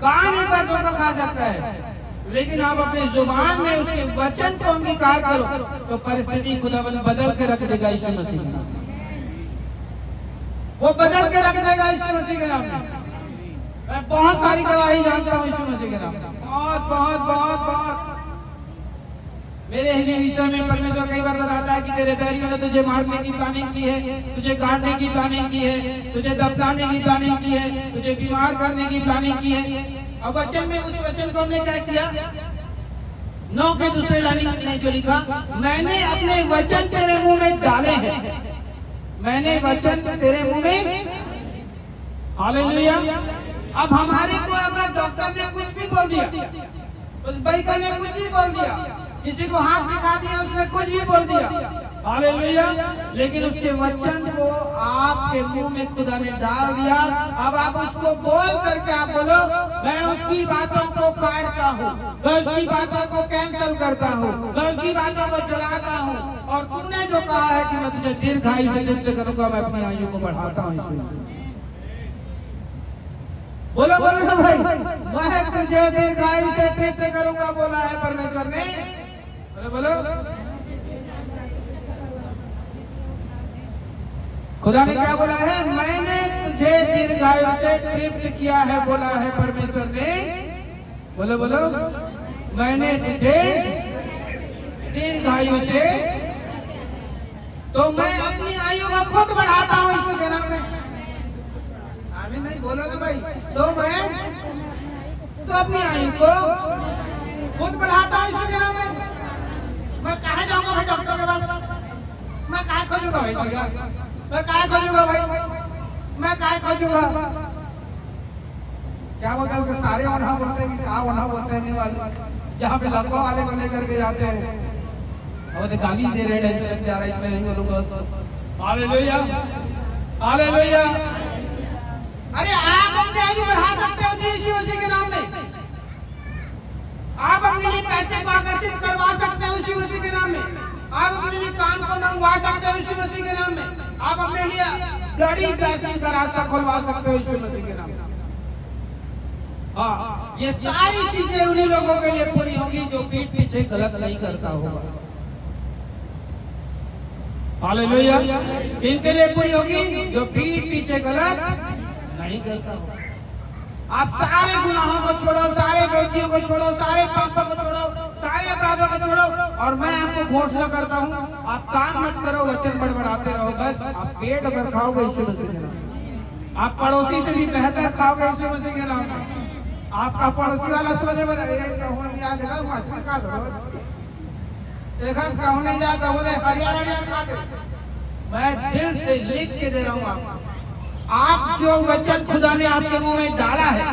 कान एक बार धोखा खा सकता है, लेकिन आप अपने जुबान में उसके वचन को अंगीकार करो तो परिस्थिति खुदावन बदल के रख देगा यीशु मसीह के नाम में। वो बदल के रख देगा यीशु मसीह के नाम में। मैं बहुत सारी गवाही जानता हूँ यीशु मसीह के नाम में, बहुत बहुत बहुत बहुत। मेरे हिंदी विषय में परमेश्वर कई बार बताता है कि तेरे बैरियों ने तुझे मारने की प्लानिंग की है, तुझे काटने की प्लानिंग की है, तुझे दफनाने की प्लानिंग की है, तुझे बीमार करने की प्लानिंग की है। अब वचन में उस वचन को हमने क्या किया? 9 के दूसरे लाइन में जो लिखा, मैंने अपने वचन तेरे मुंह में डाले हैं। मैंने वचन तेरे मुंह में। हालेलुया। अब हमारे को अगर डॉक्टर ने कुछ भी बोल दिया, उस वैद्य ने कुछ भी बोल दिया, किसी को हाथ दिखा दिया, उसने कुछ भी बोल दिया, हालेलुया, लेकिन उसके वचन को आपके मुंह में खुदा ने डाल दिया। अब आप उसको बोल करके आप बोलो, मैं उसकी बातों को काटता हूँ, मैं उसकी बातों को कैंसिल करता हूँ, मैं उसकी बातों को चलाता हूँ। और तूने जो कहा है कि मैं तुझे दीर्घायु से युक्त करूंगा, मैं अपनी आयु को बढ़ाता हूँ। बोलो बोलो ना भाई, मैं तुझे दीर्घायु से तृप्त करूंगा, बोला है परमेश्वर ने। बोलो बोलो, खुदा ने क्या बोला है? मैंने तुझे दीर्घायु से तृप्त किया है, बोला है परमेश्वर ने। बोलो बोलो, मैंने तुझे दीर्घायु से, तो मैं अपनी आयु को खुद बढ़ाता हूँ यीशु के नाम में। आमीन नहीं? बोलो ना भाई। तो मैं तो अपनी आयु को खुद बढ़ाता हूँ यीशु के नाम में। मैं कहाँ जाऊंगा भाई डॉक्टर के पास? मैं कहाँ खोजूंगा भाई? मैं कहाँ खोजूंगा भाई? मैं कहाँ खोजूंगा? क्या बोलते हैं उसके सारे वहाँ बोलते हैं कि कहाँ वहाँ बोलते हैं नहीं वाले, जहाँ पे लड़कों वाले को लेकर के जाते हैं और गाली दे रहे हैं, जा रहा है, इसमें नहीं बोलूंगा। Hallelujah, hallelujah. अरे आप अपने आयु बढ़ा सकते हो यीशु मसीह के नाम में। आप अपने लिए पैसे को आकर्षित करवा सकते हो यीशु मसीह के नाम में। आप अपने लिए काम को मंगवा सकते हो यीशु मसीह के नाम में। आप अपने लिए बड़ी ब्लेसिंग का रास्ता खुलवा सकते हो यीशु मसीह के नाम में। हाँ, ये सारी चीजें उन्हीं लोगों के लिए पूरी होंगी जो पीठ पीछे गलत नहीं करता होगा। हालेलुया। इनके लिए पूरी होगी जो पीठ पीछे गलत नहीं करता होगा। आप सारे गुनाहों को छोड़ो, सारे गलतियों को छोड़ो, सारे पापों को छोड़ो, सारे अपराधों को छोड़ो, और मैं आपको घोषणा करता हूँ, आप काम मत करो, वचन बड़बड़ाते रहो, बस आप पेट भर खाओगे यीशु मसीह के नाम। आप पड़ोसी से भी बेहतर खाओगे यीशु मसीह के नाम। आपका पड़ोसी वाला सोने बना होने जाता बोले हरियाणा। मैं दिल से लिख के दे रहा हूँ, आप जो वचन खुदा ने आपके मुंह में डाला है,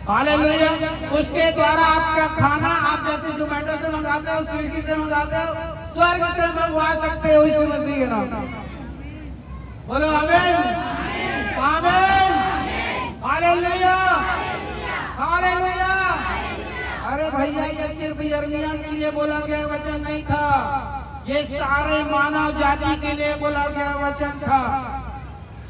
हालेलुया, उसके द्वारा आपका खाना आप जैसे जोमेटो से मंगाते हो, स्विगी से मंगाते हो, स्वर्ग से मंगवा सकते हो यीशु मसीह के नाम। बोलो आमीन, आमीन, हालेलुया, हालेलुया। अरे भैया, ये सिर्फ यिर्मयाह के लिए बोला गया वचन नहीं था, ये सारे मानव जाति के लिए बोला गया वचन था।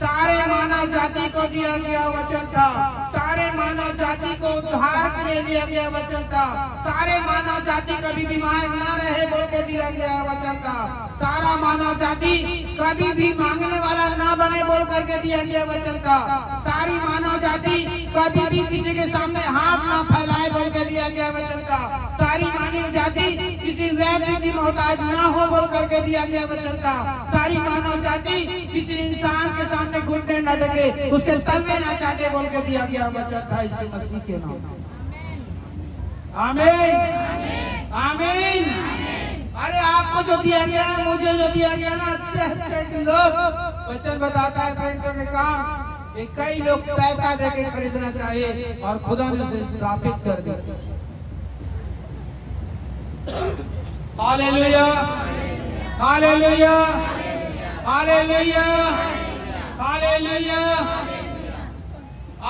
सारे मानव जाति को दिया गया वचन था। सारे मानव जाति को उद्धार के लिए दिया गया वचन था। सारे मानव जाति कभी बीमार न रहे बोल के दिया गया वचन था। सारा मानव जाति कभी भी मांगने वाला न बने बोल करके दिया गया वचन था। सारी मानव जाति कभी भी किसी के सामने हाथ न फैलाए बोल के दिया गया वचन था। सारी मानव जाति किसी वैद्य की मोहताज न हो बोल करके दिया गया वचन था। सारी मानव जाति किसी इंसान के सामने घुटने न ढके, उसके तलवे न चाटे बोल के दिया गया वचन था यीशु मसीह के नाम। आमीन, आमीन। अरे आपको जो दिया गया है, मुझे जो दिया गया ना, अच्छे लोग वचन बताता है पेंटों के काम, कि कई लोग पैसा देके खरीदना चाहिए और खुदा ने उसे स्थापित कर दिया। हालेलुया, हालेलुया, हालेलुया, हालेलुया।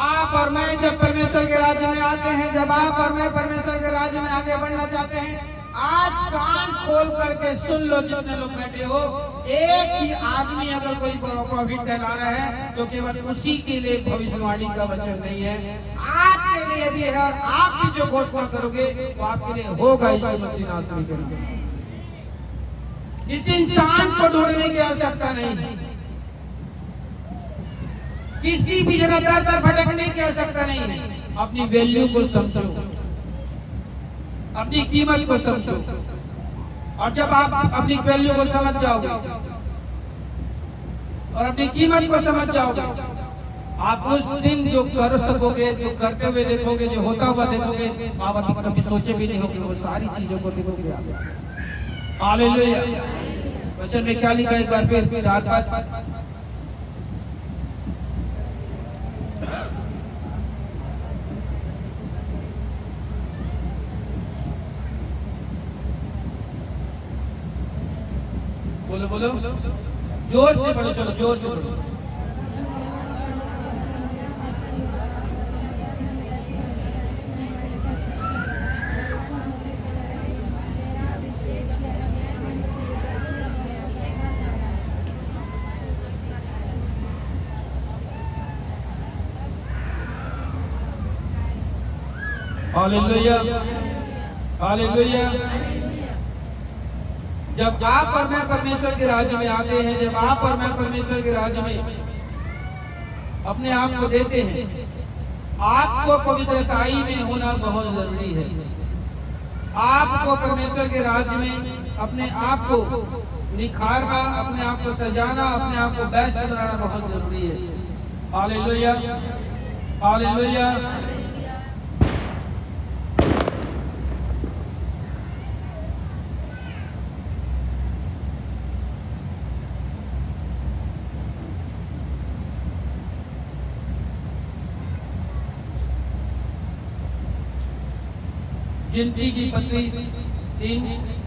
आप और मैं जब परमेश्वर के राज्य में आते हैं, जब आप और मैं परमेश्वर के राज्य में आगे बढ़ना चाहते हैं, आज कान खोल करके सुन लो जितने लोग बैठे हो। एक ही आदमी अगर कोई प्रॉफिट कहला रहा है तो केवल उसी के लिए भविष्यवाणी का वचन नहीं है, आपके लिए भी है। और आप भी जो घोषणा करोगे वो आपके लिए होगा यीशु मसीह नासरी के नाम। इस इंसान को ढूंढने की आवश्यकता नहीं, किसी भी जगह दर दर भटकने की आवश्यकता नहीं। अपनी वैल्यू को समझो, अपनी कीमत को समझो, और जब आप अपनी वैल्यू को समझ जाओगे और अपनी कीमत को समझ जाओगे, आप उस दिन जो कर सकोगे, जो करते हुए देखोगे, जो होता हुआ देखोगे, आप अभी कभी सोचे भी नहीं होगे, वो सारी चीजों को देखोगे। हालेलुया। वचन में क्या लिखा है? एक बार फिर बोलो, जोर से पढ़ो, चलो जोर से पढ़ो। Hallelujah, hallelujah. जब आप और मैं परमेश्वर के राज्य में आते हैं, जब आप और मैं परमेश्वर के राज्य में अपने आप को देते हैं, आपको पवित्रताई में होना बहुत जरूरी है। आपको परमेश्वर के राज्य में अपने आप को निखारना, अपने आप को सजाना, अपने आप को बेस्ट बनाना बहुत जरूरी है। Hallelujah, hallelujah. गिनती की पत्री 3।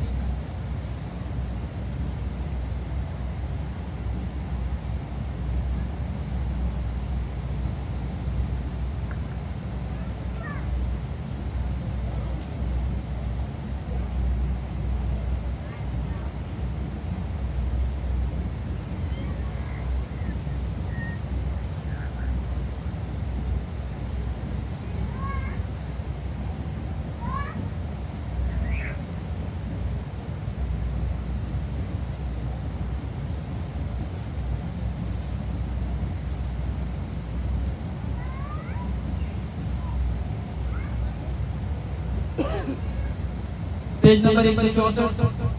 Page number 164।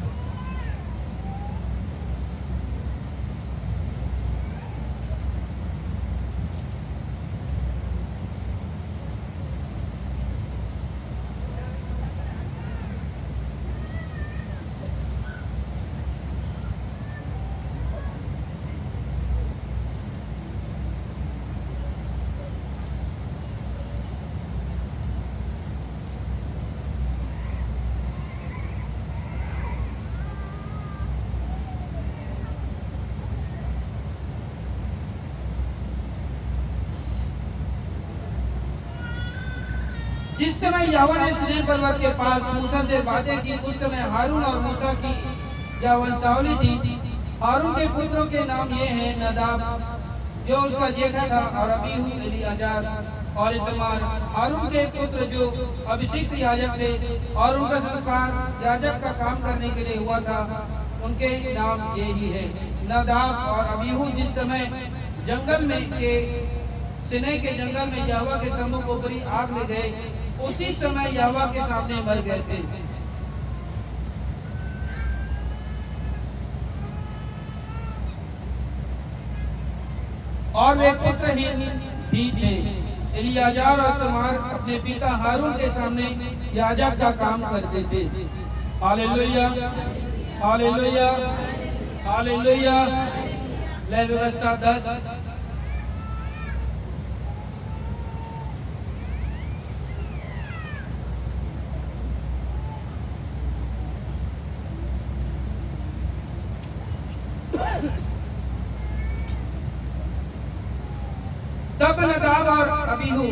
जिस समय यहोवा ने सीनै पर्वत के पास मूसा से बातें की, उस समय हारून और मूसा की यह वंशावली थी। हारून के पुत्रों के नाम ये हैं, नदाब जो उसका जेठा था, और अबीहू, एलीआजर और इतमार। हारून के पुत्र जो अभिषिक्त याजक थे और उनका संस्कार याजक का काम करने के लिए हुआ था, उनके नाम ये ही है, नदाब और अबीहू। जिस समय जंगल में के सीनै के जंगल में यहोवा के सम्मुख ऊपरी आग ले गए, उसी समय यहोवा के सामने मर गए थे। और वे पुत्रहीन भी थे। एलीआजर और इतमार अपने पिता हारून के सामने याजक का काम करते थे। हालेलुया, हालेलुया, हालेलुया। लय व्यवस्था 10। तब नदाब और अबीहू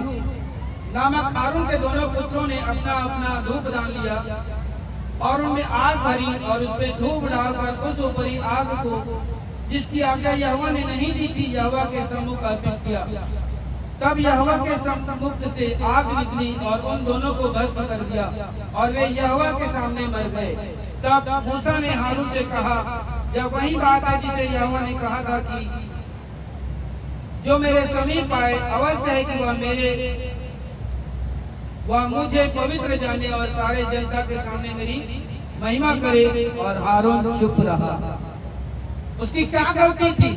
नामक हारून के दोनों पुत्रों ने अपना अपना धूप डाल लिया और उनमें आग भरी और उसमें धूप डालकर उस ऊपरी आग को, जिसकी आज्ञा यहोवा ने नहीं दी थी, यहोवा के सम्मुख अर्पित किया। तब यहोवा के सम्मुख से आग निकली और उन दोनों को भस्म कर दिया और वे यहोवा के सामने मर गए। तब मूसा ने हारून से कहा, यह वही बात है जिसे यहोवा ने कहा था कि जो मेरे समीप आए, अवश्य है कि वह मुझे पवित्र जाने और सारे जनता के सामने मेरी महिमा करे। और हारून चुप रहा। उसकी क्या गलती थी?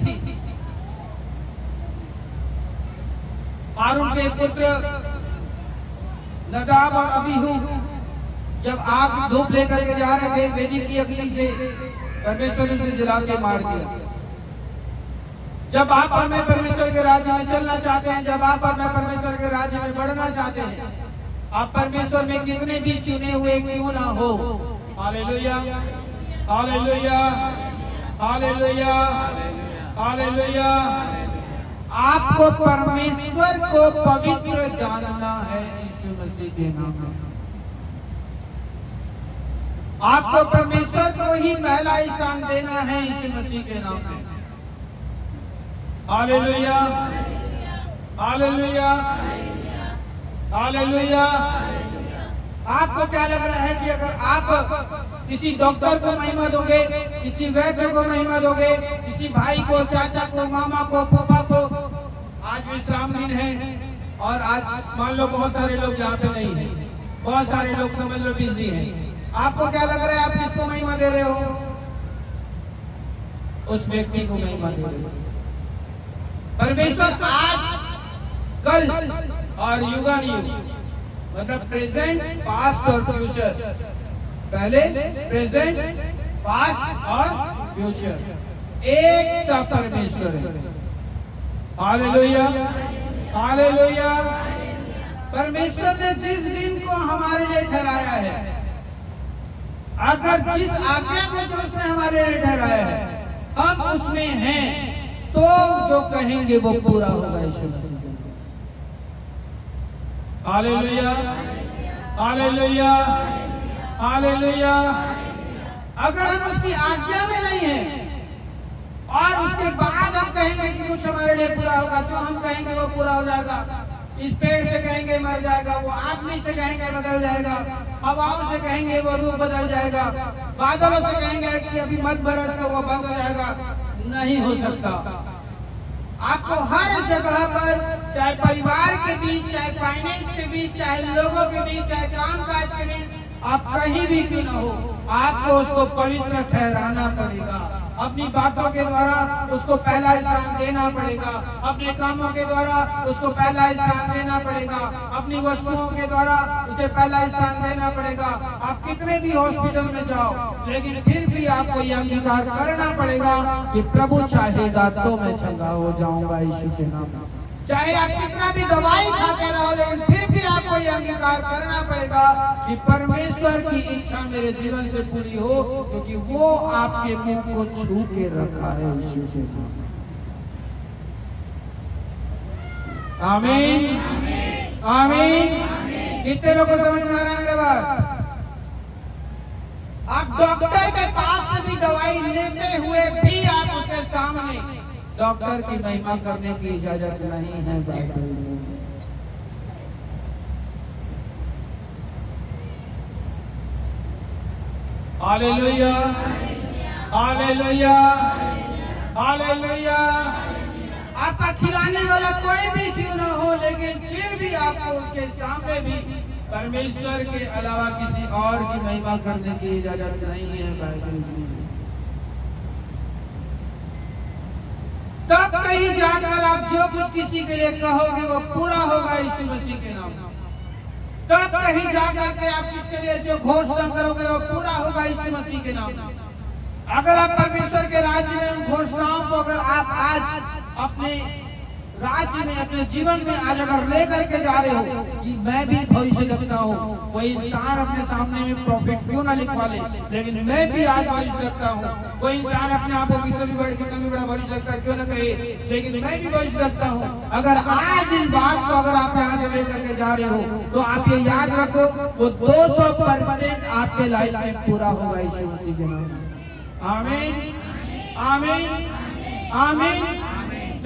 हारून के पुत्र नदाब और अबीहू जब आग धूप लेकर के जा रहे थे, वेदी की अग्नि से परमेश्वर ने उसे जला के मार दिया। जब आप और मैं परमेश्वर के राज्य में चलना चाहते हैं, जब आप और मैं परमेश्वर के राज्य में बढ़ना चाहते हैं, आप परमेश्वर में कितने भी चुने हुए क्यों ना हो, हालेलुया, हालेलुया, हालेलुया, हालेलुया। आपको परमेश्वर को पवित्र जानना है यीशु मसीह के नाम में। आपको परमेश्वर को ही पहला स्थान देना है यीशु मसीह के नाम में। हालेलुया, हालेलुया, हालेलुया। आपको क्या लग रहा है कि अगर आप किसी डॉक्टर को महिमा दोगे, किसी वैद्य को महिमा दोगे, किसी भाई को, चाचा को, मामा को, पापा को, आज विश्राम दिन है और आज मान लो बहुत सारे लोग यहाँ पे नहीं है, बहुत सारे लोग समझ लो बिजी हैं, आपको क्या लग रहा है आप किसको महिमा दे रहे हो? उस व्यक्ति को महिमा दे रहे हो। परमेश्वर आज, कल और युगानुयुग, मतलब प्रेजेंट, पास्ट और फ्यूचर, पहले प्रेजेंट, पास्ट और फ्यूचर, एक सा परमेश्वर है। Hallelujah, hallelujah. परमेश्वर ने जिस दिन को हमारे लिए ठहराया है, अगर जिस आज्ञा को जो उसने हमारे लिए ठहराया है, हम उसमें हैं, तो जो कहेंगे वो पूरा होगा यीशु मसीह। हालेलुया, हालेलुया, हालेलुया। अगर हम उसकी आज्ञा में नहीं हैं और उसके बाद हम कहेंगे कि कुछ हमारे लिए पूरा होगा, जो हम कहेंगे वो पूरा हो जाएगा। इस पेड़ से कहेंगे मर जाएगा, वो आदमी से कहेंगे बदल जाएगा, हवाओं से कहेंगे वो रूप बदल जाएगा, बादलों से कहेंगे कि अभी मत बरस तो वो बंद हो जाएगा, नहीं हो सकता। आपको हर जगह पर, चाहे परिवार के बीच, चाहे फाइनेंस के बीच, चाहे लोगों के बीच, चाहे कामकाज के बीच, आप कहीं भी क्यों न हो, आपको उसको पवित्र ठहराना पड़ेगा। अपनी बातों के द्वारा उसको पहला स्थान देना पड़ेगा, अपने कामों के द्वारा उसको पहला स्थान देना पड़ेगा, अपनी वस्तुओं के द्वारा उसे पहला स्थान देना पड़ेगा। आप कितने भी हॉस्पिटल में जाओ, लेकिन फिर भी आपको यह अंगीकार करना पड़ेगा कि प्रभु चाहेगा तो मैं चंगा हो जाऊंगा यीशु के नाम में। चाहे आप कितना भी दवाई खाते रहो, लेकिन फिर भी आपको यह अंगीकार करना पड़ेगा कि परमेश्वर की इच्छा मेरे जीवन से पूरी हो, क्योंकि वो आपके मुंह को छू के रखा है यीशु के नाम में। आमीन, आमीन। कितने लोगों को समझ में आ रहा है मेरे बात? आप डॉक्टर के पास से भी दवाई लेते हुए भी आप उसके सामने डॉक्टर की महिमा करने की इजाजत नहीं है बाइबल में। हालेलुया, हालेलुया, हालेलुया। आपका खिलाने वाला कोई भी क्यों ना हो, लेकिन फिर भी आपको उसके सामने भी परमेश्वर के अलावा किसी और की महिमा करने की इजाजत नहीं है बाइबल में। तब कहीं जाकर आप जो कुछ किसी के लिए कहोगे वो पूरा होगा यीशु मसीह के नाम। तब कहीं जाकर के आप किसके लिए जो घोषणा करोगे वो पूरा होगा यीशु मसीह के नाम। अगर आप परमेश्वर के राज्य में उन घोषणाओं को अगर आप आज अपने राज्य में, अपने जीवन में आज अगर लेकर के जा रहे हो कि मैं भी भविष्य देखता हूँ, कोई इंसान अपने सामने में प्रॉफिट क्यों ना लिखवा ले, लेकिन मैं भी आज भविष्य देखता हूँ। कोई इंसान अपने आप को कितना भी बड़ा भविष्य देखता क्यों न कहे, लेकिन मैं भी भविष्य देखता हूँ। अगर आज इस बात को अगर आप यहाँ से लेकर के जा रहे हो, तो आप ये याद रखो वो 200% आपके लाइफ में पूरा होगा यीशु मसीह के नाम। आमीन, आमीन, आमीन।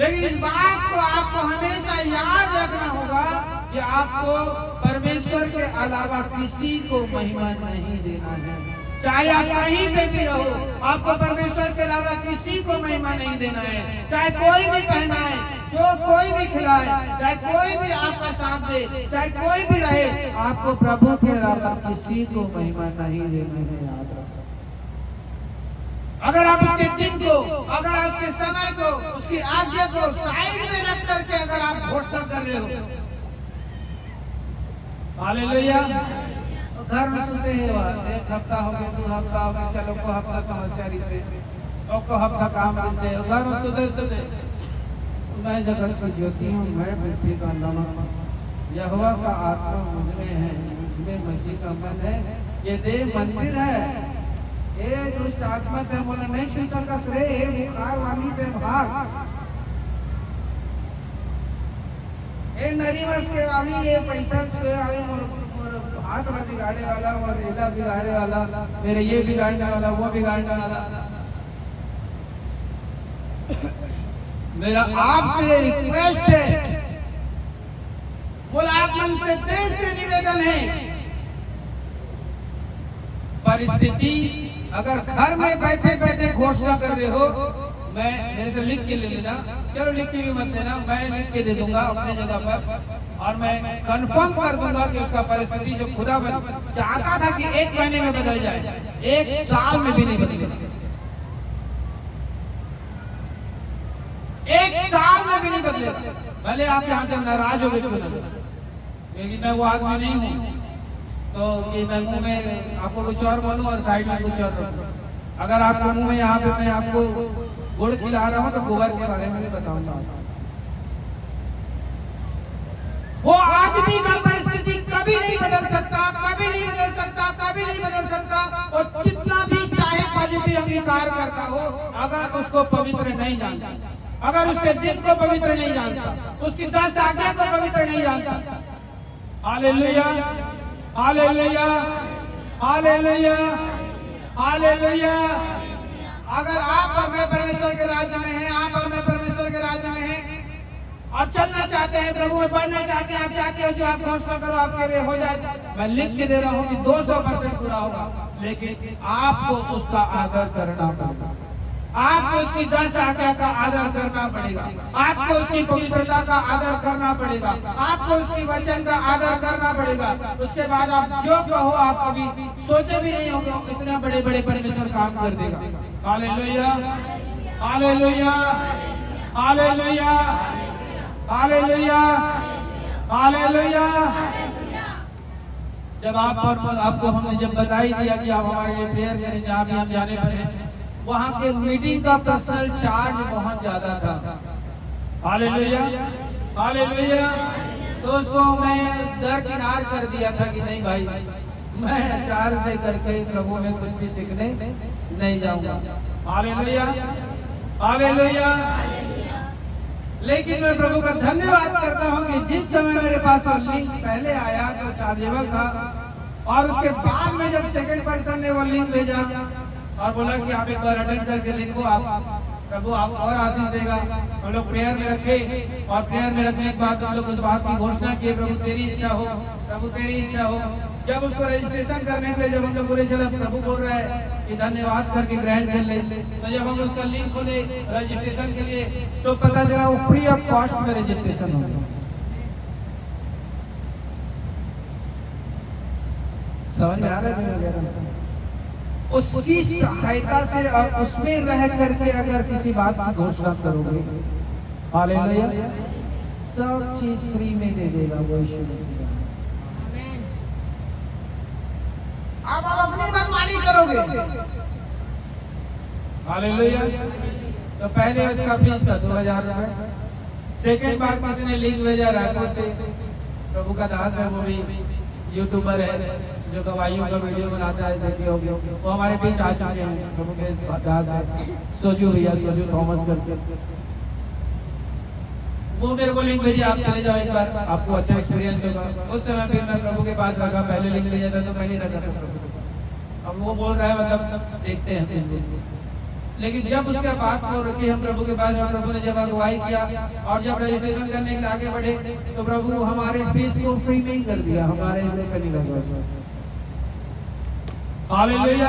लेकिन इस बात को आपको हमेशा याद रखना होगा कि आपको परमेश्वर के अलावा किसी को महिमा नहीं देना है। चाहे आप कहीं पे भी रहो, आपको परमेश्वर के अलावा किसी को महिमा नहीं देना है। चाहे कोई भी पहनाए, जो कोई भी खिलाए, चाहे कोई भी आपका साथ दे, चाहे कोई भी रहे, आपको प्रभु के अलावा किसी को महिमा नहीं देना है। याद रखो, अगर आप उसके दिन को, अगर आप उसके समय को, उसकी आज्ञा को साइड में रख करके अगर आप घोषणा कर रहे हो, हालेलुया। घर में सुनते हैं, एक हफ्ता हो गया, 2 हफ्ता हो गया, चलो को हफ्ता कमर्शियरी से, और को हफ्ता काम से, घर में सुनते मैं जगत की ज्योति हूँ, मैं पृथ्वी का नमक, यहोवा का आत्मा मुझमें है, मुझमें मसीह का मन है। ये देह मंदिर है, ए दुष्ट आत्मा ते बोला नहीं छू सकस रे बुखार वाली पे भाग। ए नरीमस के आवी ये पैसा के आवी मोर हाथ में बिगाड़े वाला और रेला बिगाड़े वाला मेरे ये बिगाड़ने वाला वो बिगाड़ने वाला। मेरा आपसे रिक्वेस्ट है, बोला आप मन से दिल से निवेदन है, परिस्थिति अगर घर में बैठे बैठे घोषणा कर रहे हो, मैं मेरे से लिख के ले लेना, चलो लिख के भी मत देना, मैं लिख के दे दूंगा अपनी जगह पर और मैं कंफर्म कर दूंगा कि उसका परिस्थिति जो खुदा चाहता था कि 1 महीने में बदल जाए, 1 साल में भी नहीं बदलेगा, 1 साल में भी नहीं बदलेगा। भले आप यहाँ से नाराज हो गए क्यों ना, लेकिन मैं वो आदमी नहीं हूँ तो कि मैं मुंह में आपको कुछ और बोलूं और साइड में कुछ और बोलूं। अगर आपको मुंह में यहाँ पे मैं आपको गुड़ खिला रहा हूँ तो गोबर के बारे में बताऊंगा। वो आदमी का परिस्थिति कभी नहीं बदल सकता, कभी नहीं बदल सकता, कभी नहीं बदल सकता, और जितना भी चाहे पॉजिटिव अंगीकार करता हो, अगर उसको पवित्र नहीं जानता, अगर उसके दिल को पवित्र नहीं जानता, उसकी 10 आज्ञा को पवित्र नहीं जानता। हालेलुया, हालेलुया, हालेलुया, हालेलुया। अगर आप और मैं परमेश्वर के राज्य में हैं, आप और मैं परमेश्वर के राज्य में हैं, आप चलना चाहते हैं, प्रभु में बढ़ना चाहते हैं, आप चाहते हो जो आप घोषणा करो आपके लिए हो जाए, मैं लिख के दे रहा हूँ कि 200% पूरा होगा, लेकिन आपको उसका आदर करना पड़ेगा, आपको उसकी 10 आज्ञा का आदर करना पड़ेगा, आपको उसकी पवित्रता का आदर करना पड़ेगा, आपको उसकी वचन का आदर करना पड़ेगा। उसके बाद आप जो कहो आप कभी सोचे भी नहीं होंगे इतना बड़े बड़े परमेश्वर काम कर देगा। हालेलुया, हालेलुया, हालेलुया, हालेलुया, हालेलुया। जब आपको हमने जब बताई दिया कि आप हमारे लिए प्रेयर करें, जहाँ भी हम जाने वाले हैं, वहाँ के मीटिंग का पर्सनल चार्ज बहुत ज्यादा था। Hallelujah, hallelujah. तो उसको मैं दरकिनार कर दिया था कि नहीं भाई, मैं चार्ज दे करके प्रभु में कुछ भी सीखने नहीं जाऊंगा। Hallelujah, hallelujah. लेकिन मैं प्रभु का धन्यवाद करता हूँ कि जिस समय मेरे पास लिंक पहले आया तो चार्जेबल था, और उसके बाद में जब सेकंड पर्सन ने वो लिंक भेजा और बोला कि आप एक बार अटेंड करके लिखो, आप प्रभु आप और आशीष देगा। हम लोग प्रेयर में रखे और प्रेयर में रखने के बाद हम लोग उस बात की घोषणा की, प्रभु तेरी इच्छा हो, प्रभु तेरी इच्छा हो। जब उसको रजिस्ट्रेशन करने के लिए जब हम लोग बोले चला प्रभु बोल रहा है कि धन्यवाद करके ग्रहण कर ले, तो जब हम उसका लिंक खोले रजिस्ट्रेशन के लिए तो पता चला वो फ्री ऑफ कॉस्ट में रजिस्ट्रेशन हो गया। समझ में आ रहा है? उसकी सहायता से और उसमें रह करके अगर किसी बात की घोषणा करोगे, हालेलुया, सब चीज फ्री में दे देगा वो यीशु मसीह। आप अपनी मनमानी करोगे, हालेलुया। तो पहले उसका फीस था 2000 रुपए, सेकेंड बार किसी ने लिंक भेजा रायपुर से, प्रभु का दास है, वो भी यूट्यूबर है जो गवाहियों का वीडियो बनाता है, देखिए होगी, वो हमारे बीच आ चुके हैं, प्रभु के दास है सोजू भैया, सोजू थॉमस करके, वो मेरे को लिंक भेजी, आप चले जाओ एक बार, आपको अच्छा एक्सपीरियंस होगा। उस समय फिर मैं प्रभु के पास रखा, पहले लिंक भेजा था तो मैं नहीं रखा था। अब वो बोल रहा है मतलब देखते हैं, लेकिन जब उसके बात को रखी हम प्रभु के पास, प्रभु ने जब अगुवाई किया और जब रजिस्ट्रेशन करने के लिए आगे बढ़े तो प्रभु हमारे फीस को फ्री नहीं कर दिया, हमारे लिए नहीं लगा। हालेलुया।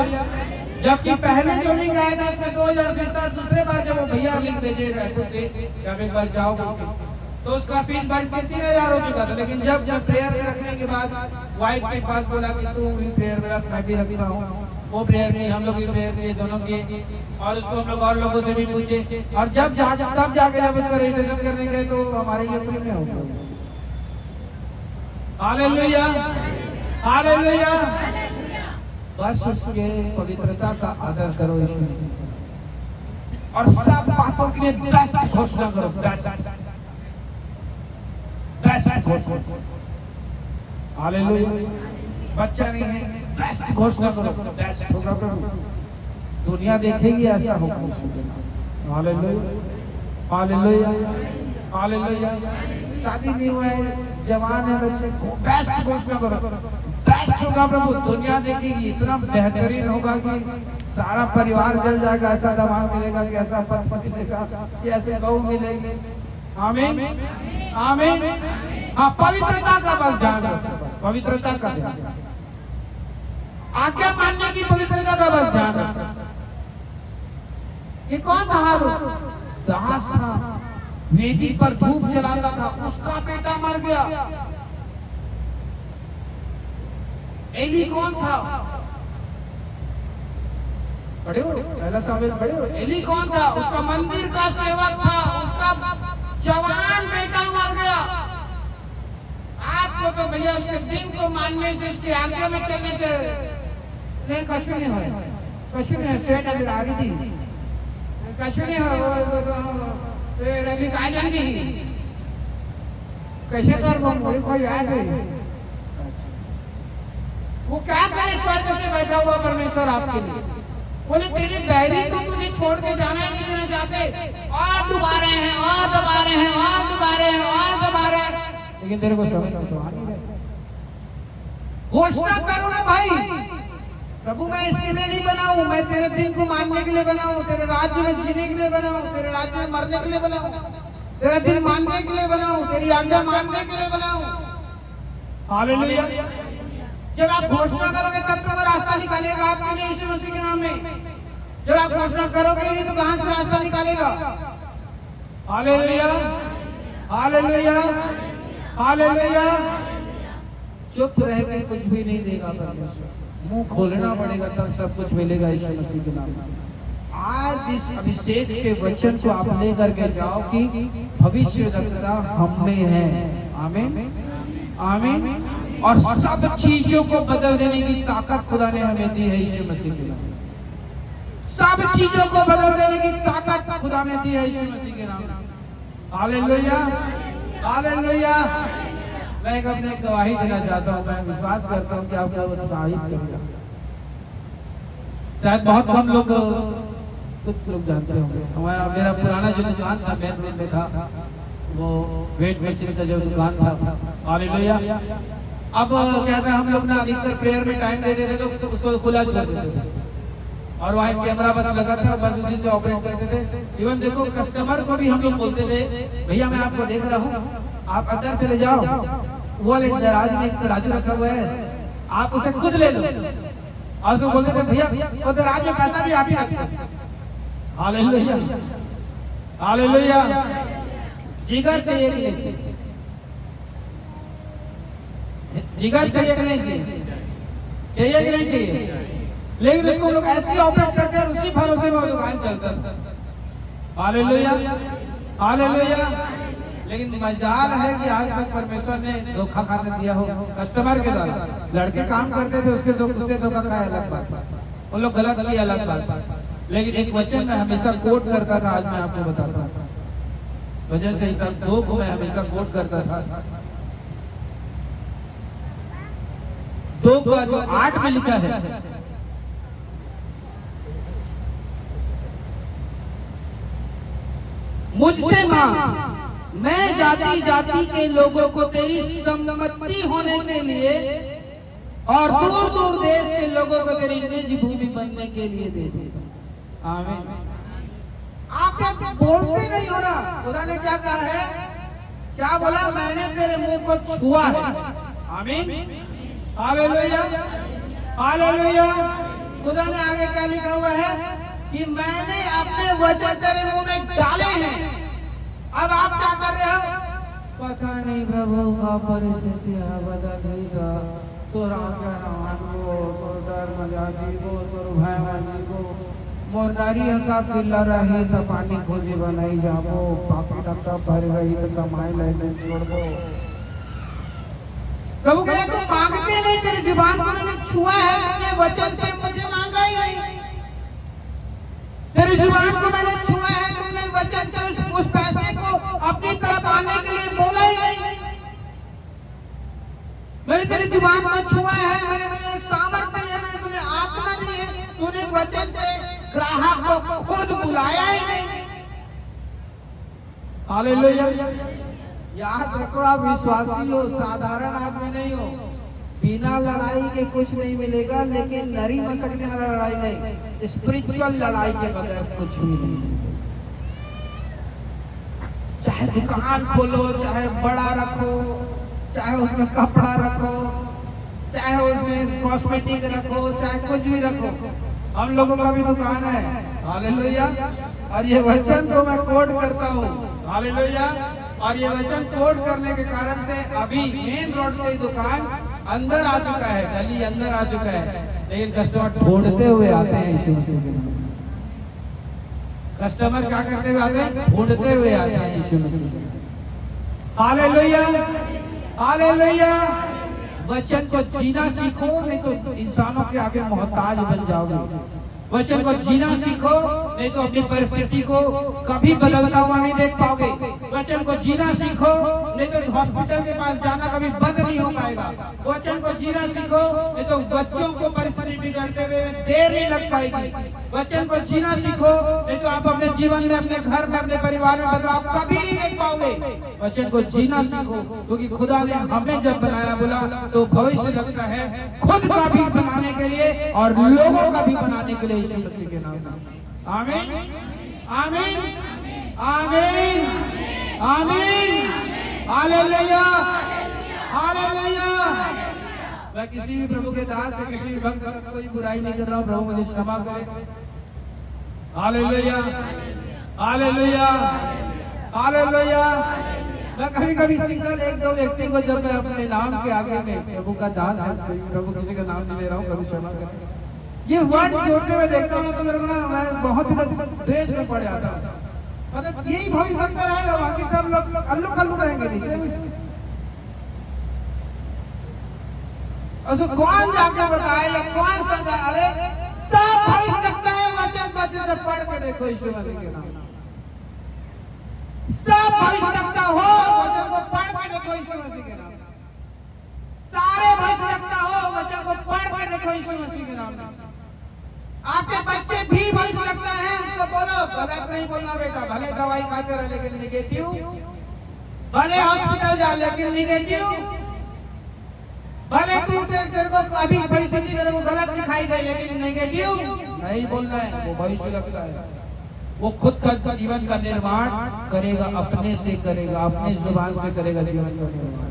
जबकि पहले जो लिंक आया था उसमें 2000 फीस था, दूसरे बार जब वो भैया लिंक भेजे रायपुर से जब एक बार जाओ तो उसका फीस बढ़ के 3000 हो चुका था। लेकिन जब प्रेयर में रखने के बाद वाइफ के पास बोला कि तू भी प्रेयर में रख, मैं भी रखता हूँ, वो प्रेयर में हम लोग भी प्रेयर किए, दोनों किए, और उसको हम लोग और लोगों से भी पूछे, और जब जाके जब उसका रजिस्ट्रेशन करने गए तो हमारे लिए फ्री में हो गया। Hallelujah, hallelujah. बस उसके पवित्रता का आदर करो यीशु मसीह, और सब बातों के लिए बेस्ट घोषणा करो, बेस्ट घोषणा। हालेलुया। बच्चा नहीं है, बेस्ट घोषणा करो, बेस्ट होगा प्रभु। दुनिया देखेगी ऐसा होगा। हालेलुया, हालेलुया, हालेलुया। शादी नहीं हुआ है, जवान है बच्चे को बेस्ट घोषणा करो, बेस्ट होगा प्रभु। दुनिया देखेगी इतना बेहतरीन होगा कि सारा परिवार जल जाएगा। ऐसा दामाद मिलेगा कि ऐसा पति मिलेगा कि ऐसे बहू मिलेंगे। आमीन, आमीन। हाँ, पवित्रता का बस ध्यान रखो, पवित्रता का ध्यान, आज्ञा मानने की पवित्रता का बस ध्यान रखो। ये कौन था? दास था, वेदी पर धूप जलाता था, उसका बेटा मर गया। एली कौन था? पढ़े हो? पहला सामेल पढ़े हो? एली कौन था? उसका मंदिर का सेवक था, उसका जवान बेटा मर गया। आपको तो भैया उसके दिन को मानने से, उसकी आज्ञा में चलने से नहीं, कछु नहीं हो, कछु नहीं। सेठ अगर आ रही थी, कछु नहीं हो, कैसे कर वो याद है। वो क्या करे? स्वर्ग से बैठा हुआ परमेश्वर आपके लिए बोले तेरे बैरी तो तुझे छोड़ के जाना नहीं देना चाहते, और दबा रहे हैं, और दबा रहे हैं, और दबा रहे हैं, और दबा रहे हैं, लेकिन तेरे को समझ में तो आ नहीं रहा। घोषणा करो ना भाई, प्रभु मैं इसके लिए नहीं बना हूं, मैं तेरे दिन को मानने के लिए बना हूं, तेरे राज्य में जीने के लिए बना हूं, तेरे राज्य में मरने के लिए बना हूं, तेरा दिन मानने के लिए बना हूं, तेरी आज्ञा मानने के लिए बना हूं। हालेलुया। जब आप घोषणा करोगे तब तो वो रास्ता निकालेगा आपके लिए यीशु मसीह के नाम में। जब आप घोषणा करोगे नहीं तो कहां से रास्ता निकालेगा? हालेलुया, हालेलुया, हालेलुया। चुप रह के कुछ भी नहीं देगा परमेश्वर, मुंह खोलना पड़ेगा तब सब कुछ मिलेगा यीशु मसीह के नाम में। आज इस अभिषेक के वचन को आप लेकर के जाओ कि भविष्यद्वक्ता हम में है। आमीन, आमीन। और सब चीजों को बदल देने की ताकत खुदा ने हमें दी है यीशु मसीह के नाम में। सब चीजों को बदल देने की ताकत खुदा ने दी है यीशु मसीह के नाम में। Hallelujah, hallelujah. मैं एक अपने गवाही देना चाहता हूँ। मैं विश्वास करता हूँ कि आपको उत्साहित करेगा। शायद बहुत कम लोग, कुछ लोग जानते होंगे। मेरा पुराना जो दुकान था मेन रोड में था, वो वेट मशीन का जो दुकान था। हालेलुया। अब क्या था, हम लोग ना अधिकतर प्रेयर में टाइम दे देते थे तो उसको खुला छोड़ देते थे, और वहाँ कैमरा बस लगा था, बस उसी से ऑपरेट करते थे। इवन देखो कस्टमर को भी हम लोग बोलते थे भैया मैं आपको देख रहा हूँ, आप अंदर से ले जाओ, वो दराज में एक तराजू रखा हुआ है, आप उसे खुद ले लो। और उसको बोलते थे भैया वो दराज में पैसा भी आप ही रखते। Hallelujah, hallelujah. जिगर चाहिए कि नहीं चाहिए? जिगर चाहिए कि नहीं चाहिए? चाहिए कि नहीं चाहिए? लेकिन उसको लोग ऐसे ऑपरेट करते हैं, उसी भरोसे में वो दुकान चलता था। Hallelujah, hallelujah. लेकिन मजाल है कि आज तक परमेश्वर ने धोखा खाने दिया हो कस्टमर के द्वारा। लड़के काम करते थे उससे धोखा खाया अलग बात, उन लोग गलत किया अलग बात। लेकिन एक वचन मैं हमेशा कोट करता था, आज मैं आपको बताता हूँ। वजह से 2 को मैं हमेशा कोट करता था। 2 का जो 8 में लिखा है, मुझसे मांग, मैं जाति जाति के लोगों को तेरी सम्मति होने के लिए और दूर दूर देश के लोगों को तेरी निज भूमि बनने के लिए दे देगा। आमीन। आप बोलते नहीं हो ना, खुदा ने क्या कहा है? क्या बोला? मैंने तेरे मुंह को छुआ है। आमीन, हालेलुया, हालेलुया। खुदा ने आगे क्या लिखा हुआ है कि मैंने अपने वचन तेरे मुंह में डाले हैं। अब आप क्या कर रहे हो? पता नहीं प्रभु का परिस्थिति बदलेगा, तो राजा को, तो धर्म जाति को, तो भाई को, मोर नारियल का पिल्ला रही तो पानी खोजे बनाई जाबो, पापी टक्का भर रही तो कमाई लेने छोड़ दो। प्रभु कह रहे तुम मांगते नहीं, तेरी जुबान को मैंने छुआ है, तुमने वचन से मुझे मांगा ही नहीं। तेरी जुबान को मैंने छुआ है, तुमने वचन से उस पैसे को अपनी तरफ आने के लिए बोला ही नहीं। मैंने तेरी जुबान को छुआ है, मैंने सामर्थ्य है, मैंने तुम्हें आत्मा दी है, तूने वचन से ग्राहक को खुद बुलाया ही नहीं। हालेलुया। याद रखो, आप विश्वासी हो, साधारण आदमी नहीं हो। बिना लड़ाई के कुछ नहीं मिलेगा, लेकिन नरी मसकने वाला लड़ाई नहीं, स्पिरिचुअल लड़ाई के बगैर कुछ भी नहीं। चाहे दुकान खोलो, चाहे बड़ा रखो, चाहे उसमें कपड़ा रखो, चाहे उसमें कॉस्मेटिक रखो, चाहे कुछ भी रखो। हम लोगों का भी दुकान है। हालेलुया। और ये वचन को मैं कोट करता हूँ। हालेलुया। और ये वचन कोट करने के कारण से अभी मेन रोड से दुकान अंदर आ चुका है, गली अंदर आ चुका है, लेकिन कस्टमर ढूंढते हुए आते हैं यीशु मसीह के नाम। कस्टमर क्या करते हुए आते हैं? ढूंढते हुए आते हैं यीशु मसीह। हालेलुया। हालेलुया। वचन को जीना सीखो, नहीं तो इंसानों के आगे मोहताज बन जाओगे। वचन को जीना सीखो, नहीं तो अपनी परिस्थिति को कभी बदलता हुआ नहीं देख पाओगे। वचन को जीना सीखो, नहीं तो हॉस्पिटल के पास जाना कभी बंद नहीं हो पाएगा। वचन को जीना सीखो, नहीं तो बच्चों को परिस्थिति बिगड़ते हुए देर नहीं लग पाएगी। वचन को जीना सीखो, नहीं तो आप अपने जीवन में, अपने घर में, अपने परिवार में बदलाव कभी नहीं देख पाओगे। वचन को जीना सीखो, क्योंकि खुदा ने हमें जब बनाया बोला तो भविष्य लगता है खुद का भी बनाने के लिए और लोगों का भी बनाने के लिए यीशु मसीह के नाम में। आमीन, आमीन, आमीन, आमीन। Hallelujah, hallelujah. मैं किसी भी प्रभु के दास से, किसी भी भक्त का कोई बुराई नहीं कर रहा हूँ, प्रभु मुझे क्षमा करे। हालेलुया, हालेलुया, हालेलुया। मैं कभी कभी सिंगल एक दो व्यक्ति को जब मैं अपने नाम के आगे में प्रभु का दास है, प्रभु किसी का नाम नहीं ले रहा हूँ, प्रभु क्षमा करें, ये वर्ड जोड़ते हुए देखता हूँ तो मेरे को ना मैं बहुत ही द्वेष में पड़ जाता हूँ। मतलब यही भविष्य रहेगा, बाकी सब लोग अल्लू कल्लू रहेंगे नीचे। उसको कौन जाके बताए या कौन समझा? अरे सब भविष्य लगता है, वचन वचन से पढ़ के देखो यीशु मसीह के नाम। सब भविष्य लगता हो, वचन को पढ़ के देखो यीशु मसीह के नाम। सारे भविष्य लगता हो, वचन को पढ़ के देखो यीशु मसीह के नाम। आपके बच्चे भी भविष्य लगता है, उनको बोलो गलत नहीं बोलना बेटा, भले दवाई खाते रहे लेकिन निगेटिव, भले हॉस्पिटल जा लेकिन निगेटिव, भले तू तेरे को अभी परिस्थिति तेरे को गलत दिखाई दे लेकिन निगेटिव नहीं बोलना है। वो भविष्य लगता है, वो खुद का जीवन का निर्माण करेगा, अपने से करेगा, अपने जुबान से करेगा जीवन का निर्माण।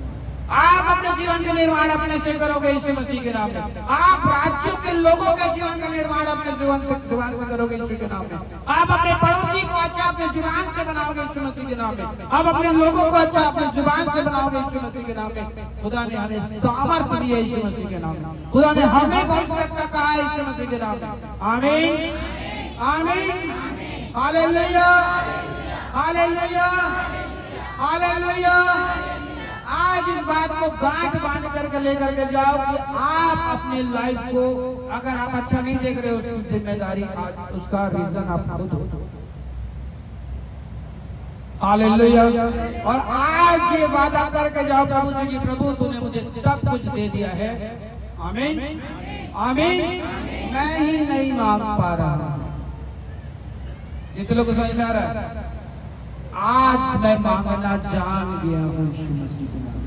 आप अपने जीवन का निर्माण अपने से करोगे यीशु मसीह के नाम में। आप राज्यों के लोगों के जीवन का निर्माण अपने जुबान से करोगे यीशु के नाम में। आप अपने पड़ोसी को अच्छा अपने जुबान से बनाओगे यीशु मसीह के नाम में। आप अपने लोगों को अच्छा अपने जुबान से बनाओगे यीशु मसीह के नाम में। खुदा ने हमें सामर्थ्य दिया यीशु मसीह के नाम में। खुदा ने हमें भविष्य कहा है यीशु मसीह के नाम में। आमीन, आमीन, हालेलुया, हालेलुया, हालेलुया। आज इस बात को गांठ बांध करके लेकर के जाओ कि आप अपने लाइफ को, अगर आप अच्छा नहीं देख रहे हो उसकी जिम्मेदारी आज उसका रीजन आप खुद हो। हालेलुया। और आज ये वादा करके जाओ प्रभु से कि प्रभु तूने मुझे सब कुछ दे दिया है। आमीन, आमीन। मैं ही नहीं मांग पा रहा, जितने लोग समझ में आ रहा है, आज मैं मांगना जान गया हूँ यीशु मसीह के नाम।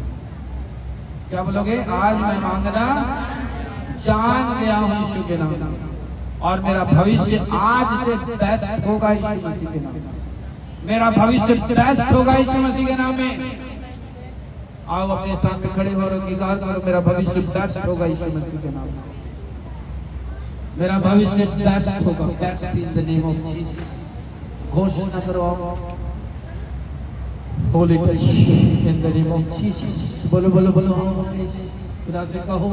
क्या बोलोगे? आज मैं मांगना जान गया हूँ यीशु के नाम, और मेरा भविष्य आज से बेस्ट होगा यीशु मसीह के नाम। मेरा भविष्य बेस्ट होगा यीशु मसीह के नाम में। आओ अपने स्थान में खड़े हो रहे करो, मेरा भविष्य बेस्ट होगा यीशु मसीह के नाम। मेरा भविष्य बेस्ट होगा, best in the name of Jesus. घोषणा करो, Holi in the name of Jesus. बोलो बोलो बोलो, खुदा से कहो।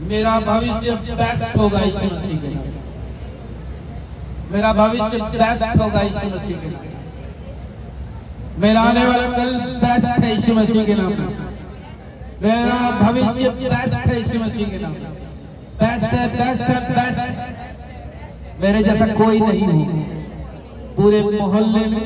मेरा भविष्य बेस्ट होगा यीशु मसीह के नाम। मेरा भविष्य बेस्ट होगा यीशु मसीह के नाम। मेरा आने वाला कल बेस्ट है यीशु मसीह के नाम। मेरा भविष्य बेस्ट है यीशु मसीह के नाम। बेस्ट है, बेस्ट है, बेस्ट है। मेरे जैसा कोई नहीं हो पूरे मोहल्ले में,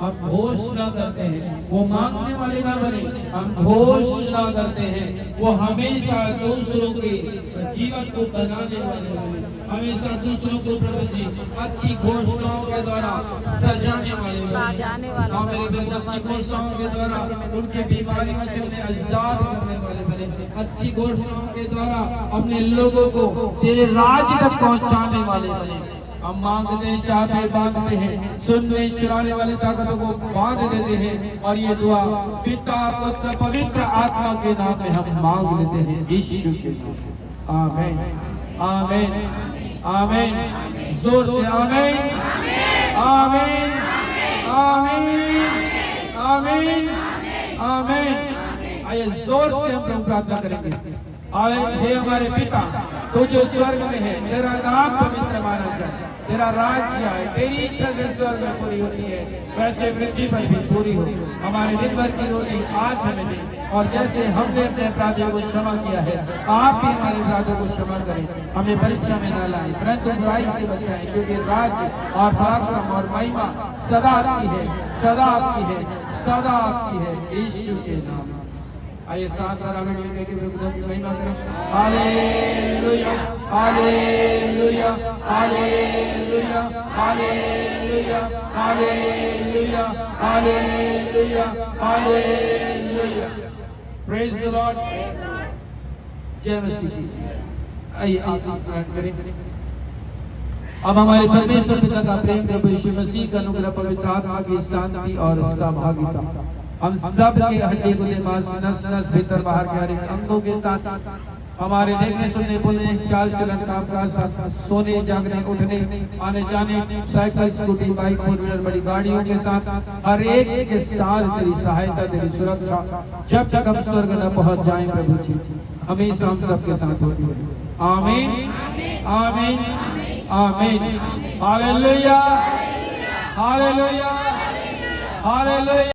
हम घोषणा करते हैं, वो मांगने वाले ना बने, हम घोषणा करते हैं, वो हमेशा दूसरों के जीवन को बनाने वाले बने, हमेशा दूसरों को प्रभु जी अच्छी घोषणाओं के द्वारा सजाने वाले बने, मेरे दिल अच्छी घोषणाओं के द्वारा उनके बीमारियों से उन्हें आजाद करने वाले बने, अच्छी घोषणाओं के द्वारा अपने लोगों को तेरे राज तक पहुंचाने वाले बने। हम मांगते चाहते बांधते हैं, सुनने चुराने वाले ताकतों को बांध देते हैं, और ये दुआ पिता पुत्र पवित्र आत्मा के नाम में हम मांग लेते हैं, यीशु के नाम। आमीन आमीन आमीन, जोर से आमीन आमीन आमीन आमीन आमीन। आइए जोर से हम लोग प्रार्थना करेंगे। हे हमारे पिता, तू जो स्वर्ग में है, तेरा नाम पवित्र माना जाए, तेरा राज्य आए, तेरी इच्छा जो स्वर्ग में पूरी होती है वैसे पृथ्वी पर भी पूरी हो। हमारे दिन भर की रोटी आज हमें दे, और जैसे हमने अपने अपराधियों को क्षमा किया है, आप भी हमारे अपराधों को क्षमा करें। हमें परीक्षा में न लाएं, परंतु बुराई से बचाएं, क्योंकि राज्य और पराक्रम और महिमा सदा आपकी है, सदा आपकी है, सदा आपकी है, यीशु के नाम। आइए साथ बराबर मिलकर के प्रभु की महिमा करें। हालेलुया हालेलुया हालेलुया हालेलुया हालेलुया हालेलुया हालेलुया। Praise the Lord. जय मसीह जी। आइए आशीष ग्रहण करें। अब हमारे परमेश्वर पिता का प्रेम, प्रभु यीशु मसीह का अनुग्रह, पवित्र आत्मा की शांति और सहभागिता हम सब के हड्डी गुर्दे मांस नस नस भीतर बाहर के हर एक अंगों के साथ, हमारे देखने सुनने बोलने चाल चलन कामकाज, सोने जागने उठने आने जाने, cycle scooty bike four wheeler बड़ी गाड़ियों के साथ हर एक के साथ तेरी सहायता, तेरी सुरक्षा, जब तक हम स्वर्ग न पहुंच जाएं प्रभु जी, हमेशा हम सबके साथ होती है। आमीन आमीन आमीन। हालेलुया हालेलुया हालेलुया।